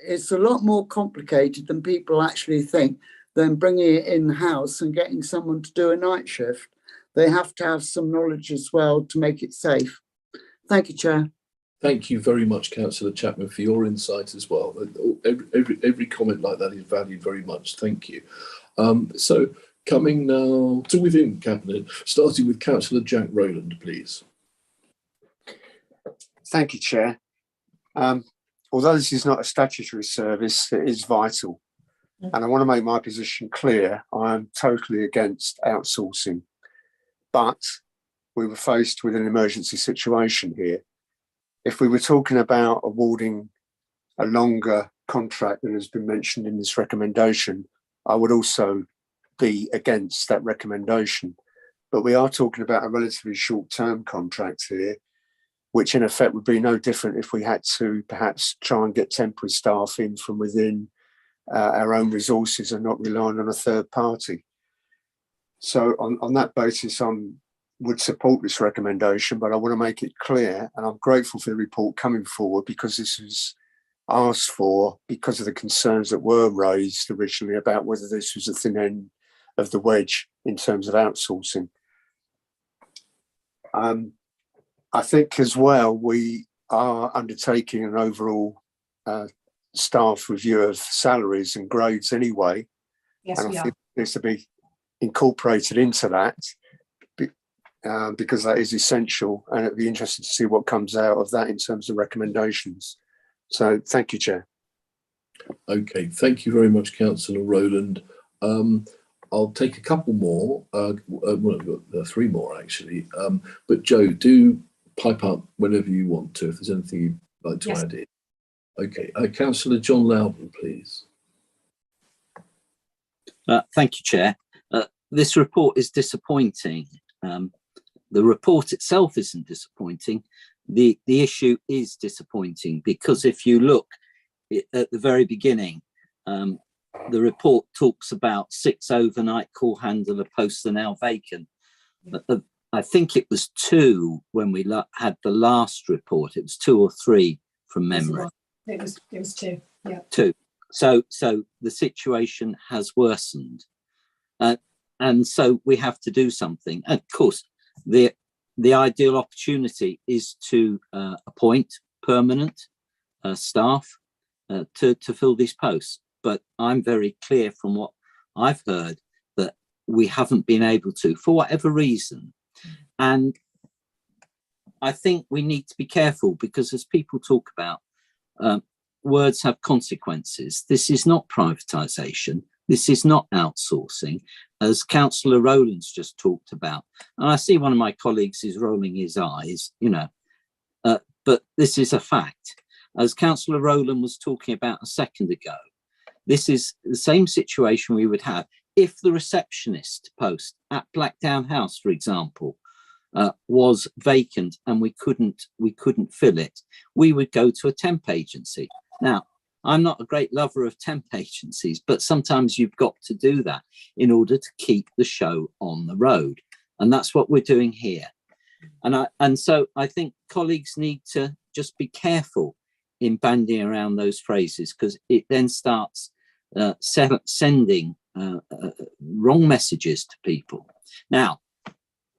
it's a lot more complicated than people actually think than bringing it in-house and getting someone to do a night shift. They have to have some knowledge as well to make it safe. Thank you, Chair. Thank you very much, Councillor Chapman, for your insight as well. Every comment like that is valued very much. Thank you. So coming now to within Cabinet, starting with Councillor Jack Rowland, please. Thank you, Chair. Although this is not a statutory service, it is vital. And I want to make my position clear. I am totally against outsourcing, but we were faced with an emergency situation here. If we were talking about awarding a longer contract than has been mentioned in this recommendation, I would also be against that recommendation. But we are talking about a relatively short-term contract here, which in effect would be no different if we had to perhaps try and get temporary staff in from within our own resources and not relying on a third party. So on that basis, I would support this recommendation, but I want to make it clear, and I'm grateful for the report coming forward because this was asked for because of the concerns that were raised originally about whether this was a thin end of the wedge in terms of outsourcing. I think as well, we are undertaking an overall staff review of salaries and grades anyway. Yes, and we I are. think it needs to be incorporated into that because that is essential, and it'd be interesting to see what comes out of that in terms of recommendations. So thank you, Chair. Okay, thank you very much, Councillor Rowland. I'll take a couple more, well, I've got 3 more actually, but Joe, do pipe up whenever you want to, if there's anything you'd like to add in. Okay, Councillor John Loudon, please. Thank you, Chair. This report is disappointing. The report itself isn't disappointing. The issue is disappointing because if you look at the very beginning, the report talks about 6 overnight call handler posts are now vacant. But I think it was 2 when we had the last report. It was 2 or 3 from memory. It was 2. Yeah. 2. So the situation has worsened, and so we have to do something. And of course, the ideal opportunity is to appoint permanent staff to fill these posts. But I'm very clear from what I've heard that we haven't been able to, for whatever reason. And I think we need to be careful because as people talk about, words have consequences. This is not privatisation. This is not outsourcing, as Councillor Rowland's just talked about. And I see one of my colleagues is rolling his eyes, but this is a fact. As Councillor Rowland was talking about a second ago, this is the same situation we would have if the receptionist post at Blackdown House, for example, was vacant and we couldn't fill it. We would go to a temp agency. Now, I'm not a great lover of temp agencies, but sometimes you've got to do that in order to keep the show on the road. And that's what we're doing here. And so I think colleagues need to just be careful in bandying around those phrases because it then starts sending wrong messages to people. Now,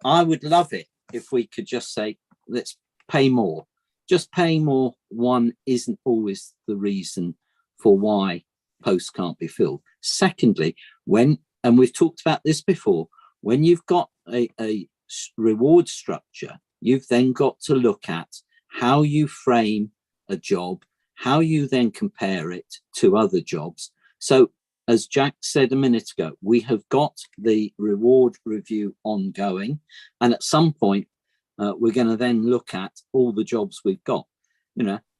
I would love it if we could just say, let's pay more. Just paying more, one, isn't always the reason for why posts can't be filled. Secondly, and we've talked about this before, when you've got a reward structure, you've then got to look at how you frame a job, how you then compare it to other jobs. So as Jack said a minute ago, we have got the reward review ongoing. And at some point, we're going to then look at all the jobs we've got,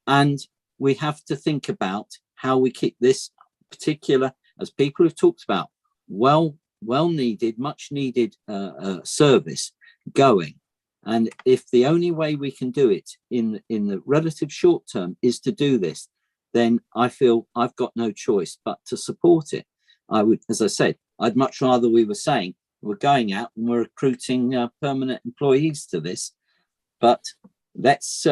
and we have to think about how we keep this particular, as people have talked about, well needed, much needed service going. And if the only way we can do it in the relative short term is to do this, then I feel I've got no choice but to support it. I would, as I said, I'd much rather we were saying we're going out and we're recruiting permanent employees to this, but let's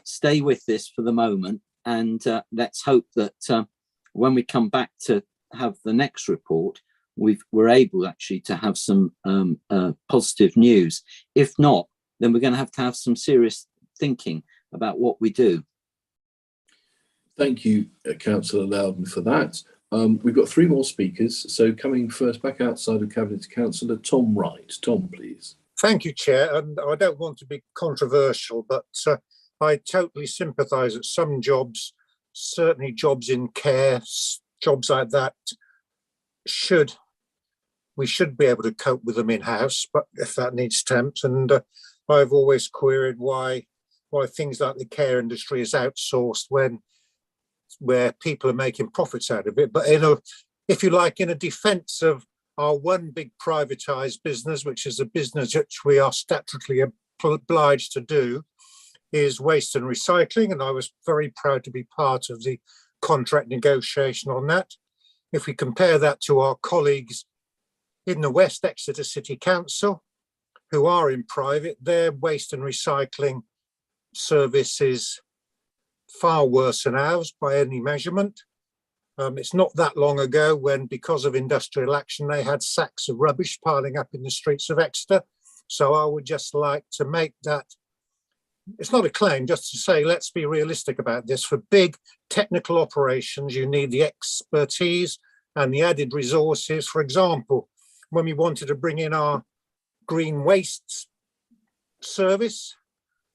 stay with this for the moment, and let's hope that when we come back to have the next report, we're able actually to have some positive news. If not, then we're going to have some serious thinking about what we do. Thank you, Councillor Loudon, for that. We've got 3 more speakers. So coming first back outside of Cabinet, Councillor Tom Wright. Tom, please. Thank you, Chair. And I don't want to be controversial, but I totally sympathise that some jobs, certainly jobs in care, jobs like that we should be able to cope with them in-house, but if that needs temps. And I've always queried why things like the care industry is outsourced where people are making profits out of it. But if you like, in a defence of our one big privatised business, which is a business which we are statutorily obliged to do, is waste and recycling. And I was very proud to be part of the contract negotiation on that. If we compare that to our colleagues in the West Exeter City Council, who are in private, their waste and recycling service is far worse than ours by any measurement. It's not that long ago when, because of industrial action, they had sacks of rubbish piling up in the streets of Exeter. So I would just like to make that, it's not a claim, just to say, let's be realistic about this. For big technical operations, you need the expertise and the added resources. For example, when we wanted to bring in our green waste service,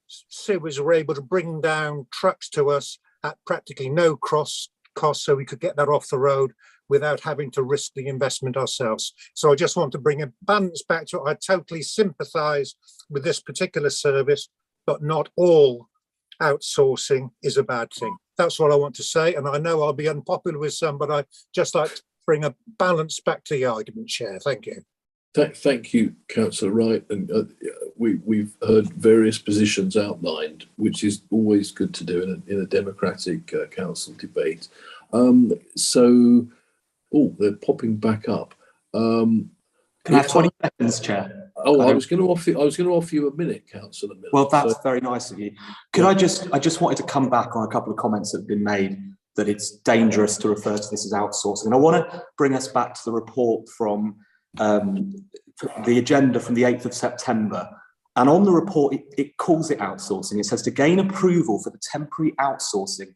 sewers were able to bring down trucks to us at practically no cost, so we could get that off the road without having to risk the investment ourselves. So I just want to bring a balance back to it. I totally sympathise with this particular service, but not all outsourcing is a bad thing. That's what I want to say. And I know I'll be unpopular with some, but I just like to bring a balance back to the argument, Chair. Thank you. Thank you, Councillor Wright. And we've heard various positions outlined, which is always good to do in a democratic council debate. They're popping back up. Can I have 20 seconds, Chair? Oh, I was going to offer you a minute, Councillor Miller. Well, that's very nice of you. Could I just wanted to come back on a couple of comments that have been made, that it's dangerous to refer to this as outsourcing. And I want to bring us back to the report from the agenda from the 8th of September. And on the report, it calls it outsourcing. It says to gain approval for the temporary outsourcing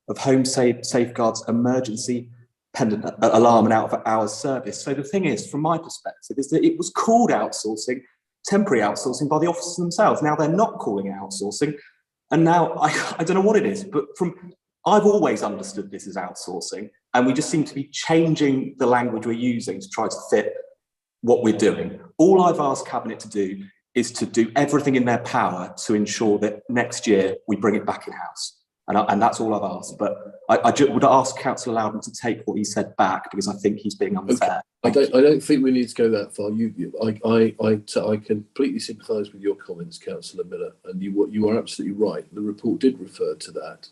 of Home Safeguard's emergency pendant alarm and out of hours service. So the thing is, from my perspective, is that it was called outsourcing, temporary outsourcing, by the officers themselves. Now they're not calling it outsourcing. And now I don't know what it is, but I've always understood this as outsourcing, and we just seem to be changing the language we're using to try to fit what we're doing. All I've asked Cabinet to do is to do everything in their power to ensure that next year we bring it back in-house. And that's all I've asked. But I would ask Councillor Loudon to take what he said back, because I think he's being unfair. Okay. I don't think we need to go that far. I completely sympathise with your comments, Councillor Miller, and you are absolutely right. The report did refer to that.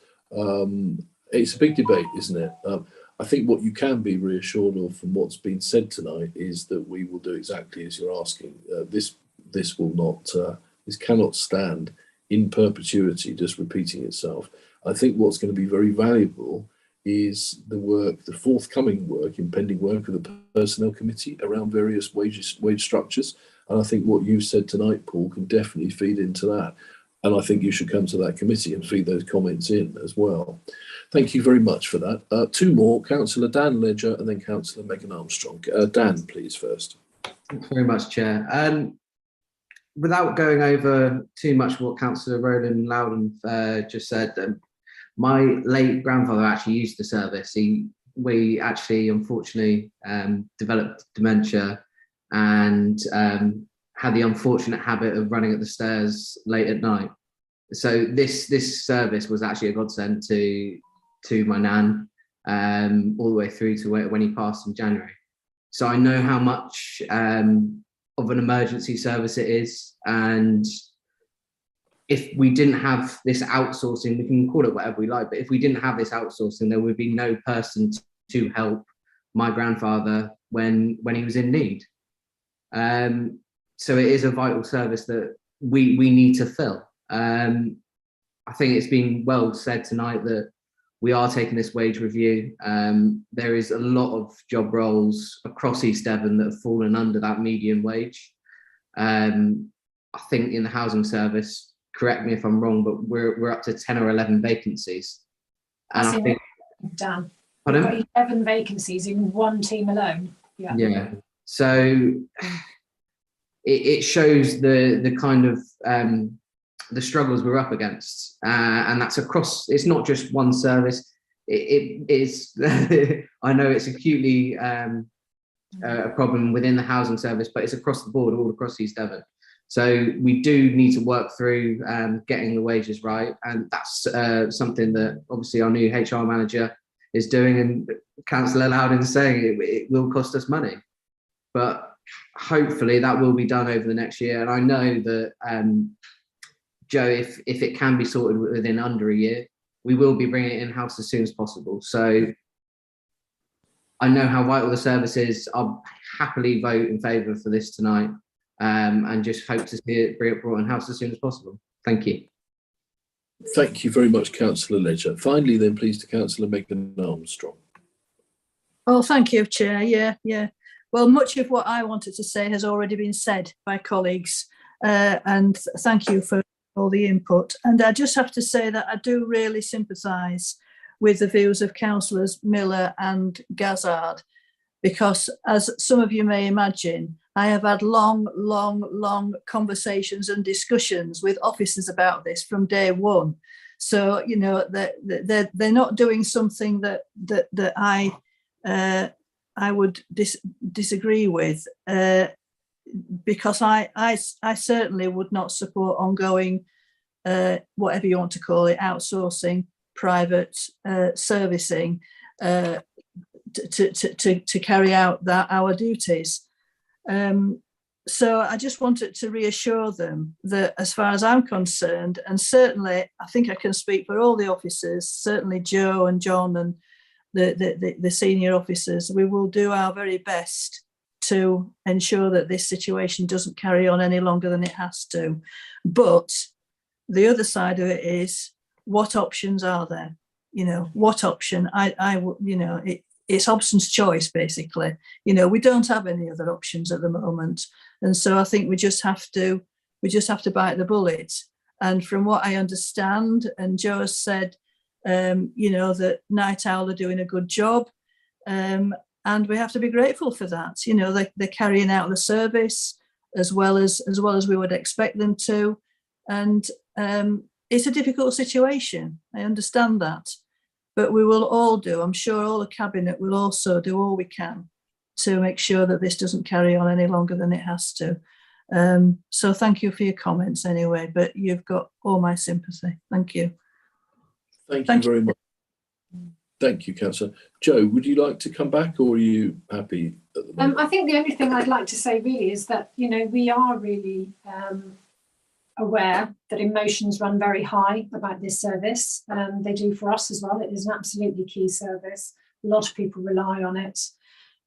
It's a big debate, isn't it? I think what you can be reassured of from what's been said tonight is that we will do exactly as you're asking. This cannot stand in perpetuity, just repeating itself. I think what's going to be very valuable is the forthcoming work, impending work of the Personnel Committee around various wage structures. And I think what you've said tonight, Paul, can definitely feed into that. And I think you should come to that committee and feed those comments in as well. Thank you very much for that. Two more, Councillor Dan Ledger and then Councillor Megan Armstrong. Dan, please, first. Thanks very much, Chair. Without going over too much what Councillor Roland Loudon just said, my late grandfather actually used the service. We actually, unfortunately, developed dementia and had the unfortunate habit of running up the stairs late at night. So this service was actually a godsend to my nan, all the way through to when he passed in January. So I know how much of an emergency service it is, and if we didn't have this outsourcing, we can call it whatever we like, but if we didn't have this outsourcing, there would be no person to help my grandfather when he was in need. So it is a vital service that we need to fill. I think it's been well said tonight that we are taking this wage review. There is a lot of job roles across East Devon that have fallen under that median wage. I think in the housing service, correct me if I'm wrong, but we're up to 10 or 11 vacancies. And I think, Dan, pardon? we've got 11 vacancies in one team alone. Yeah. So it shows the kind of the struggles we're up against, and that's across. It's not just one service. it is, I know it's acutely a problem within the housing service, but it's across the board, all across East Devon. So we do need to work through getting the wages right. And that's something that obviously our new HR manager is doing, and Councillor Loudon is saying it will cost us money. But hopefully that will be done over the next year. And I know that, Joe, if it can be sorted within under a year, we will be bringing it in-house as soon as possible. So I know how vital the service is. I'll happily vote in favour for this tonight, and just hope to see it brought in-house as soon as possible. Thank you. Thank you very much, Councillor Ledger. Finally, then, please, to Councillor Megan Armstrong. Oh, thank you, Chair. Yeah. Well, much of what I wanted to say has already been said by colleagues, and thank you for all the input. And I just have to say that I do really sympathise with the views of Councillors Miller and Gazzard, because as some of you may imagine, I have had long conversations and discussions with officers about this from day one. So, you know, they're not doing something that I would disagree with, because I certainly would not support ongoing, whatever you want to call it, outsourcing, private servicing to carry out our duties. So I just wanted to reassure them that, as far as I'm concerned, and certainly I think I can speak for all the officers, certainly Joe and John and the senior officers, we will do our very best to ensure that this situation doesn't carry on any longer than it has to. But the other side of it is, what options are there? You know, what option? It's Hobson's choice, basically. You know, we don't have any other options at the moment, and so I think we just have to bite the bullet. And from what I understand, and Joe has said, you know, that Night Owl are doing a good job, and we have to be grateful for that. You know, they're carrying out the service as well as we would expect them to, and it's a difficult situation. I understand that. But we will all do, I'm sure all the Cabinet will also do all we can to make sure that this doesn't carry on any longer than it has to. So thank you for your comments anyway, but you've got all my sympathy. Thank you. Thank you very much. Thank you, Councillor. Joe, would you like to come back, or are you happy at the moment? I think the only thing I'd like to say really is that, you know, we are really aware that emotions run very high about this service. They do for us as well. It is an absolutely key service. A lot of people rely on it.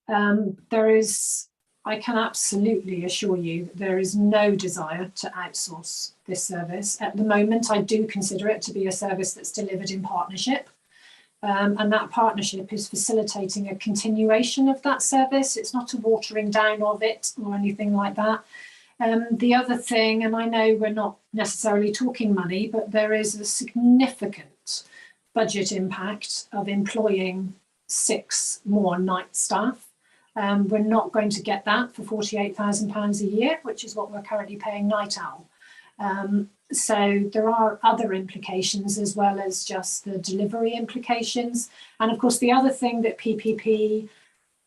I can absolutely assure you, there is no desire to outsource this service. At the moment, I do consider it to be a service that's delivered in partnership. And that partnership is facilitating a continuation of that service. It's not a watering down of it or anything like that. The other thing, and I know we're not necessarily talking money, but there is a significant budget impact of employing 6 more night staff. We're not going to get that for £48,000 a year, which is what we're currently paying Night Owl. So there are other implications as well as just the delivery implications. And of course, the other thing that PPP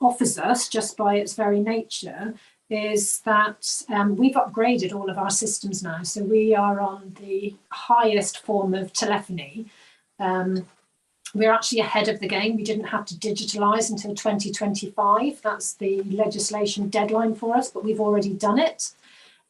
offers us, just by its very nature, is that we've upgraded all of our systems now. So we are on the highest form of telephony. We're actually ahead of the game. We didn't have to digitalise until 2025. That's the legislation deadline for us, but we've already done it.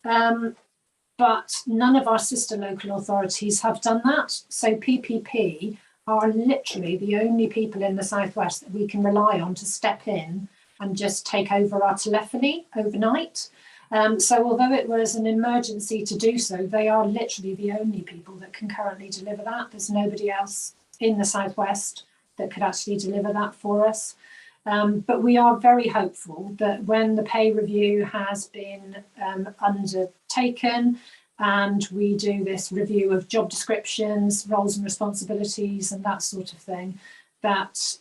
But none of our sister local authorities have done that. So PPP are literally the only people in the Southwest that we can rely on to step in and just take over our telephony overnight. So although it was an emergency to do so, they are literally the only people that can currently deliver that. There's nobody else in the Southwest that could actually deliver that for us. But we are very hopeful that when the pay review has been undertaken and we do this review of job descriptions, roles and responsibilities and that sort of thing, that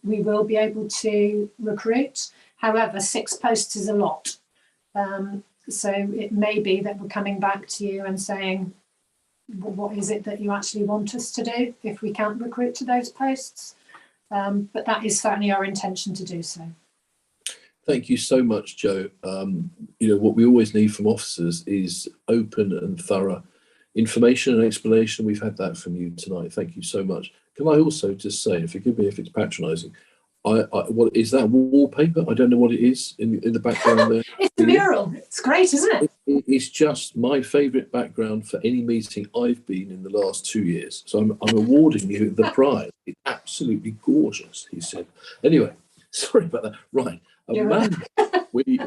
we will be able to recruit. However, 6 posts is a lot. So it may be that we're coming back to you and saying, what is it that you actually want us to do if we can't recruit to those posts? But that is certainly our intention to do so. Thank you so much, Joe. What we always need from officers is open and thorough information and explanation. We've had that from you tonight. Thank you so much. Can I also just say, forgive me if it's patronising, what is that wallpaper? I don't know what it is in the background there. It's the mural. It's great, isn't it? It's just my favourite background for any meeting I've been in the last 2 years. So I'm awarding you the prize. It's absolutely gorgeous, he said. Anyway, sorry about that. Right, Amanda, we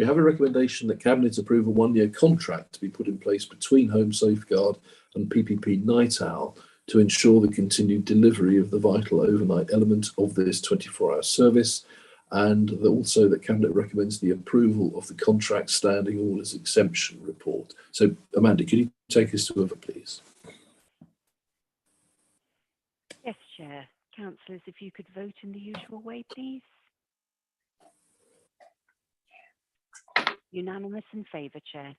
have a recommendation that Cabinet approve a 1-year contract to be put in place between Home Safeguard and PPP Night Owl to ensure the continued delivery of the vital overnight element of this 24-hour service, and also that Cabinet recommends the approval of the contract standing orders exemption report. So, Amanda, can you take us to a vote, please? Yes, Chair. Councillors, if you could vote in the usual way, please. Unanimous in favour, Chair.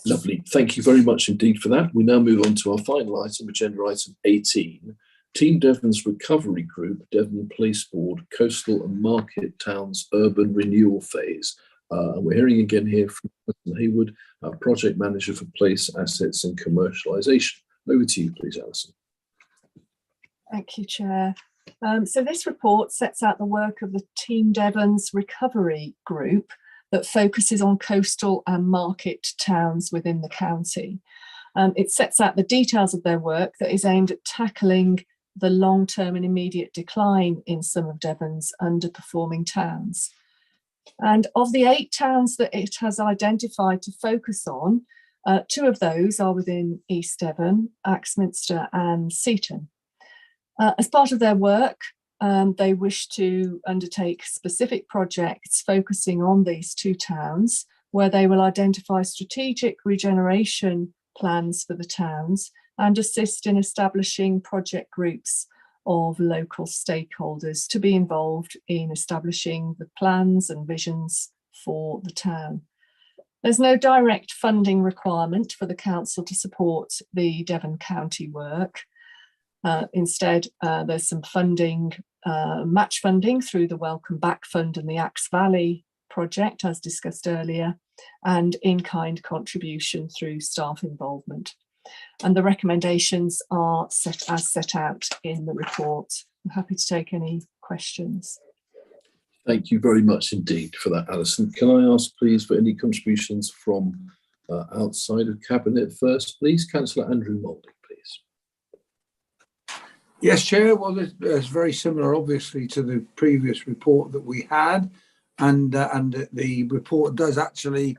Lovely. Thank you very much indeed for that. We now move on to our final item, agenda item 18. Team Devon's Recovery Group, Devon Place Board, Coastal and Market Towns Urban Renewal Phase. We're hearing again here from Alison Hayward, our Project Manager for Place Assets and Commercialisation. Over to you, please, Alison. Thank you, Chair. So this report sets out the work of the Team Devon's Recovery Group that focuses on coastal and market towns within the county. It sets out the details of their work that is aimed at tackling the long-term and immediate decline in some of Devon's underperforming towns. And of the 8 towns that it has identified to focus on, 2 of those are within East Devon, Axminster and Seaton. As part of their work, they wish to undertake specific projects focusing on these 2 towns, where they will identify strategic regeneration plans for the towns and assist in establishing project groups of local stakeholders to be involved in establishing the plans and visions for the town. There's no direct funding requirement for the council to support the Devon County work. Instead, there's some funding, match funding through the Welcome Back Fund and the Axe Valley project, as discussed earlier, and in-kind contribution through staff involvement. And the recommendations are set out in the report. I'm happy to take any questions. Thank you very much indeed for that, Alison. Can I ask, please, for any contributions from outside of Cabinet first, please? Councillor Andrew Moulding, please. Yes, Chair. Well, it's very similar, obviously, to the previous report that we had, and the report does actually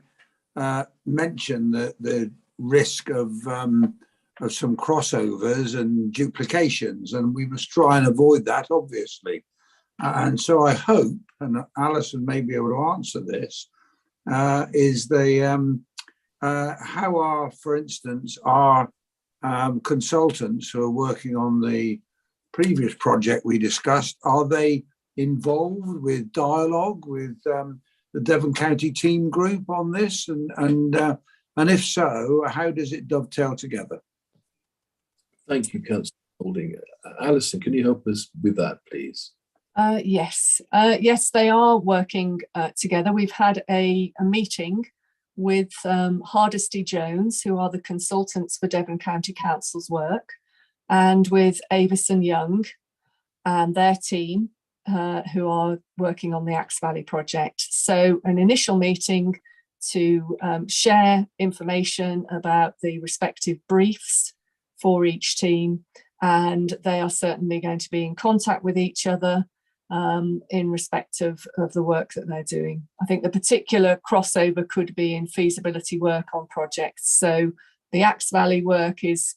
mention the risk of some crossovers and duplications, and we must try and avoid that, obviously. And so I hope, and Alison may be able to answer this, is how are, for instance, our consultants who are working on the previous project we discussed, are they involved with dialogue with the Devon County team group on this? And if so, how does it dovetail together? Thank you, Councillor Moulding. Alison, can you help us with that, please? Yes, they are working together. We've had a meeting with Hardesty Jones, who are the consultants for Devon County Council's work, and with Avis and Young and their team, who are working on the Axe Valley project. So an initial meeting to share information about the respective briefs for each team, and they are certainly going to be in contact with each other in respect of the work that they're doing. I think the particular crossover could be in feasibility work on projects. So the Axe Valley work is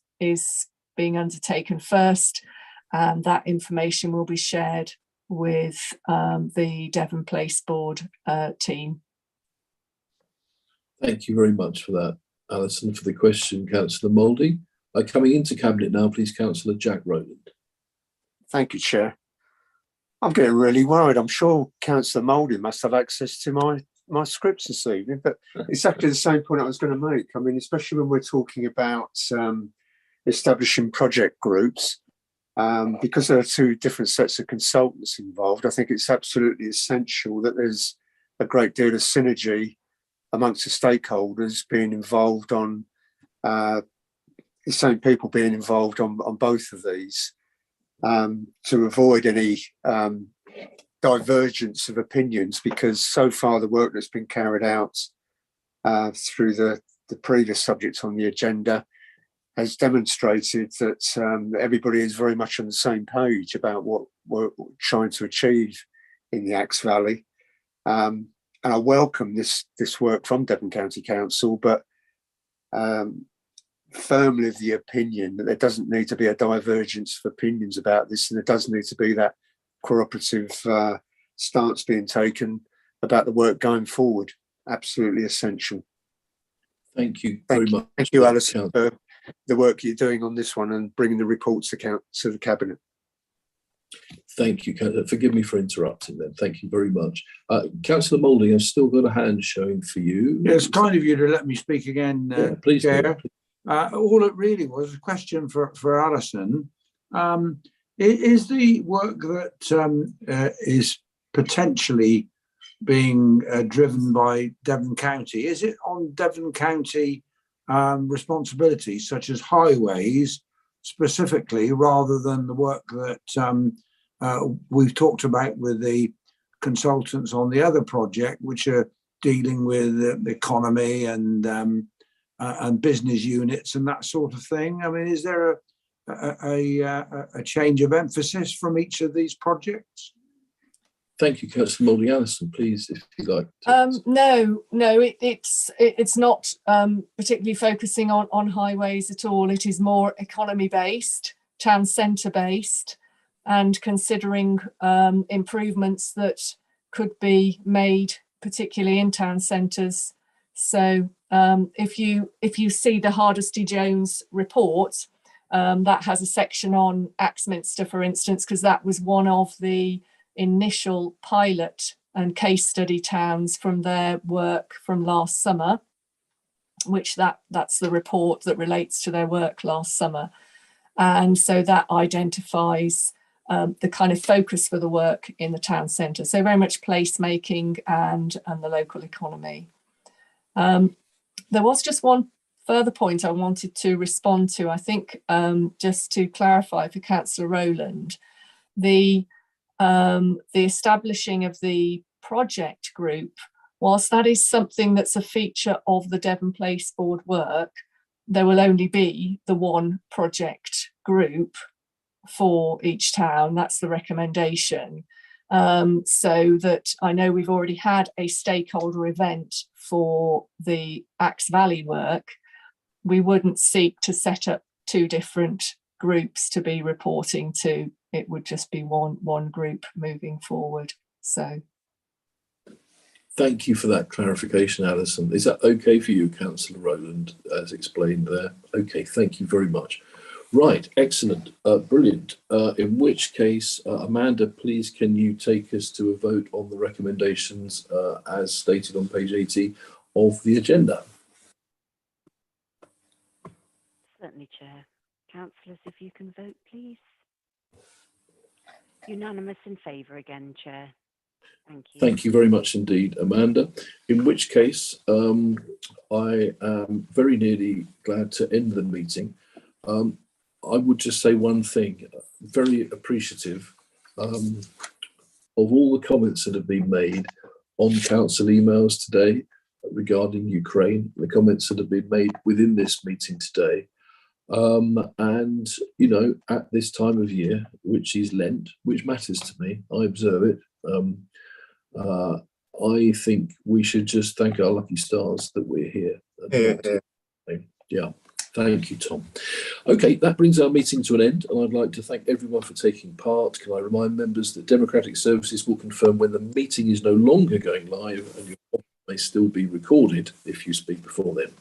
being undertaken first, and that information will be shared with the Devon Place Board team. Thank you very much for that, Alison, for the question, Councillor Moulding. Coming into Cabinet now, please, Councillor Jack Rowland. Thank you, Chair. I'm getting really worried. I'm sure Councillor Moulding must have access to my scripts this evening, but exactly the same point I was going to make. I mean, especially when we're talking about establishing project groups, Because there are two different sets of consultants involved, I think it's absolutely essential that there's a great deal of synergy amongst the stakeholders being involved on the same people being involved on both of these, to avoid any divergence of opinions, because so far the work that's been carried out through the previous subjects on the agenda has demonstrated that everybody is very much on the same page about what we're trying to achieve in the Axe Valley. And I welcome this work from Devon County Council, but firmly of the opinion that there doesn't need to be a divergence of opinions about this, and there does need to be that cooperative stance being taken about the work going forward. Absolutely essential. Thank you very much. Thank you, Alison, for the work you're doing on this one and bringing the reports to the Cabinet. Thank you. Forgive me for interrupting then. Thank you very much. Councillor Moulding, I've still got a hand showing for you. Yeah, it's kind of you to let me speak again, please, Chair. All it really was a question for Alison. Is the work that is potentially being driven by Devon County, is it on Devon County responsibilities such as highways specifically, rather than the work that we've talked about with the consultants on the other project, which are dealing with the economy and business units and that sort of thing? I mean, is there a change of emphasis from each of these projects? Thank you, Councillor Moulding. Alison, please, if you'd like. No, it's not particularly focusing on highways at all. It is more economy based, town centre based, and considering improvements that could be made, particularly in town centres. So if you see the Hardesty Jones report, that has a section on Axminster, for instance, because that was one of the initial pilot and case study towns from their work from last summer, which that's the report that relates to their work last summer. And so that identifies the kind of focus for the work in the town centre. So very much placemaking and the local economy. There was just one further point I wanted to respond to. I think just to clarify for Councillor Rowland, the establishing of the project group, whilst that is something that's a feature of the Devon Place Board work, there will only be the one project group for each town. That's the recommendation. So that I know we've already had a stakeholder event for the Axe Valley work. We wouldn't seek to set up two different groups to be reporting to. It would just be one group moving forward. So thank you for that clarification, Alison. Is that okay for you, Councillor Rowland, as explained there? Okay, thank you very much. Right, excellent, brilliant. In which case, Amanda, please can you take us to a vote on the recommendations as stated on page 80 of the agenda? Certainly, Chair. Councillors, if you can vote, please. Unanimous in favour again, Chair. Thank you. Thank you very much indeed, Amanda. In which case, I am very nearly glad to end the meeting. I would just say one thing, very appreciative of all the comments that have been made on council emails today regarding Ukraine, the comments that have been made within this meeting today. And, you know, at this time of year, which is Lent, which matters to me, I observe it. I think we should just thank our lucky stars that we're here. Yeah. Thank you, Tom. Okay, that brings our meeting to an end, and I'd like to thank everyone for taking part. Can I remind members that Democratic Services will confirm when the meeting is no longer going live, and your comment may still be recorded if you speak before then.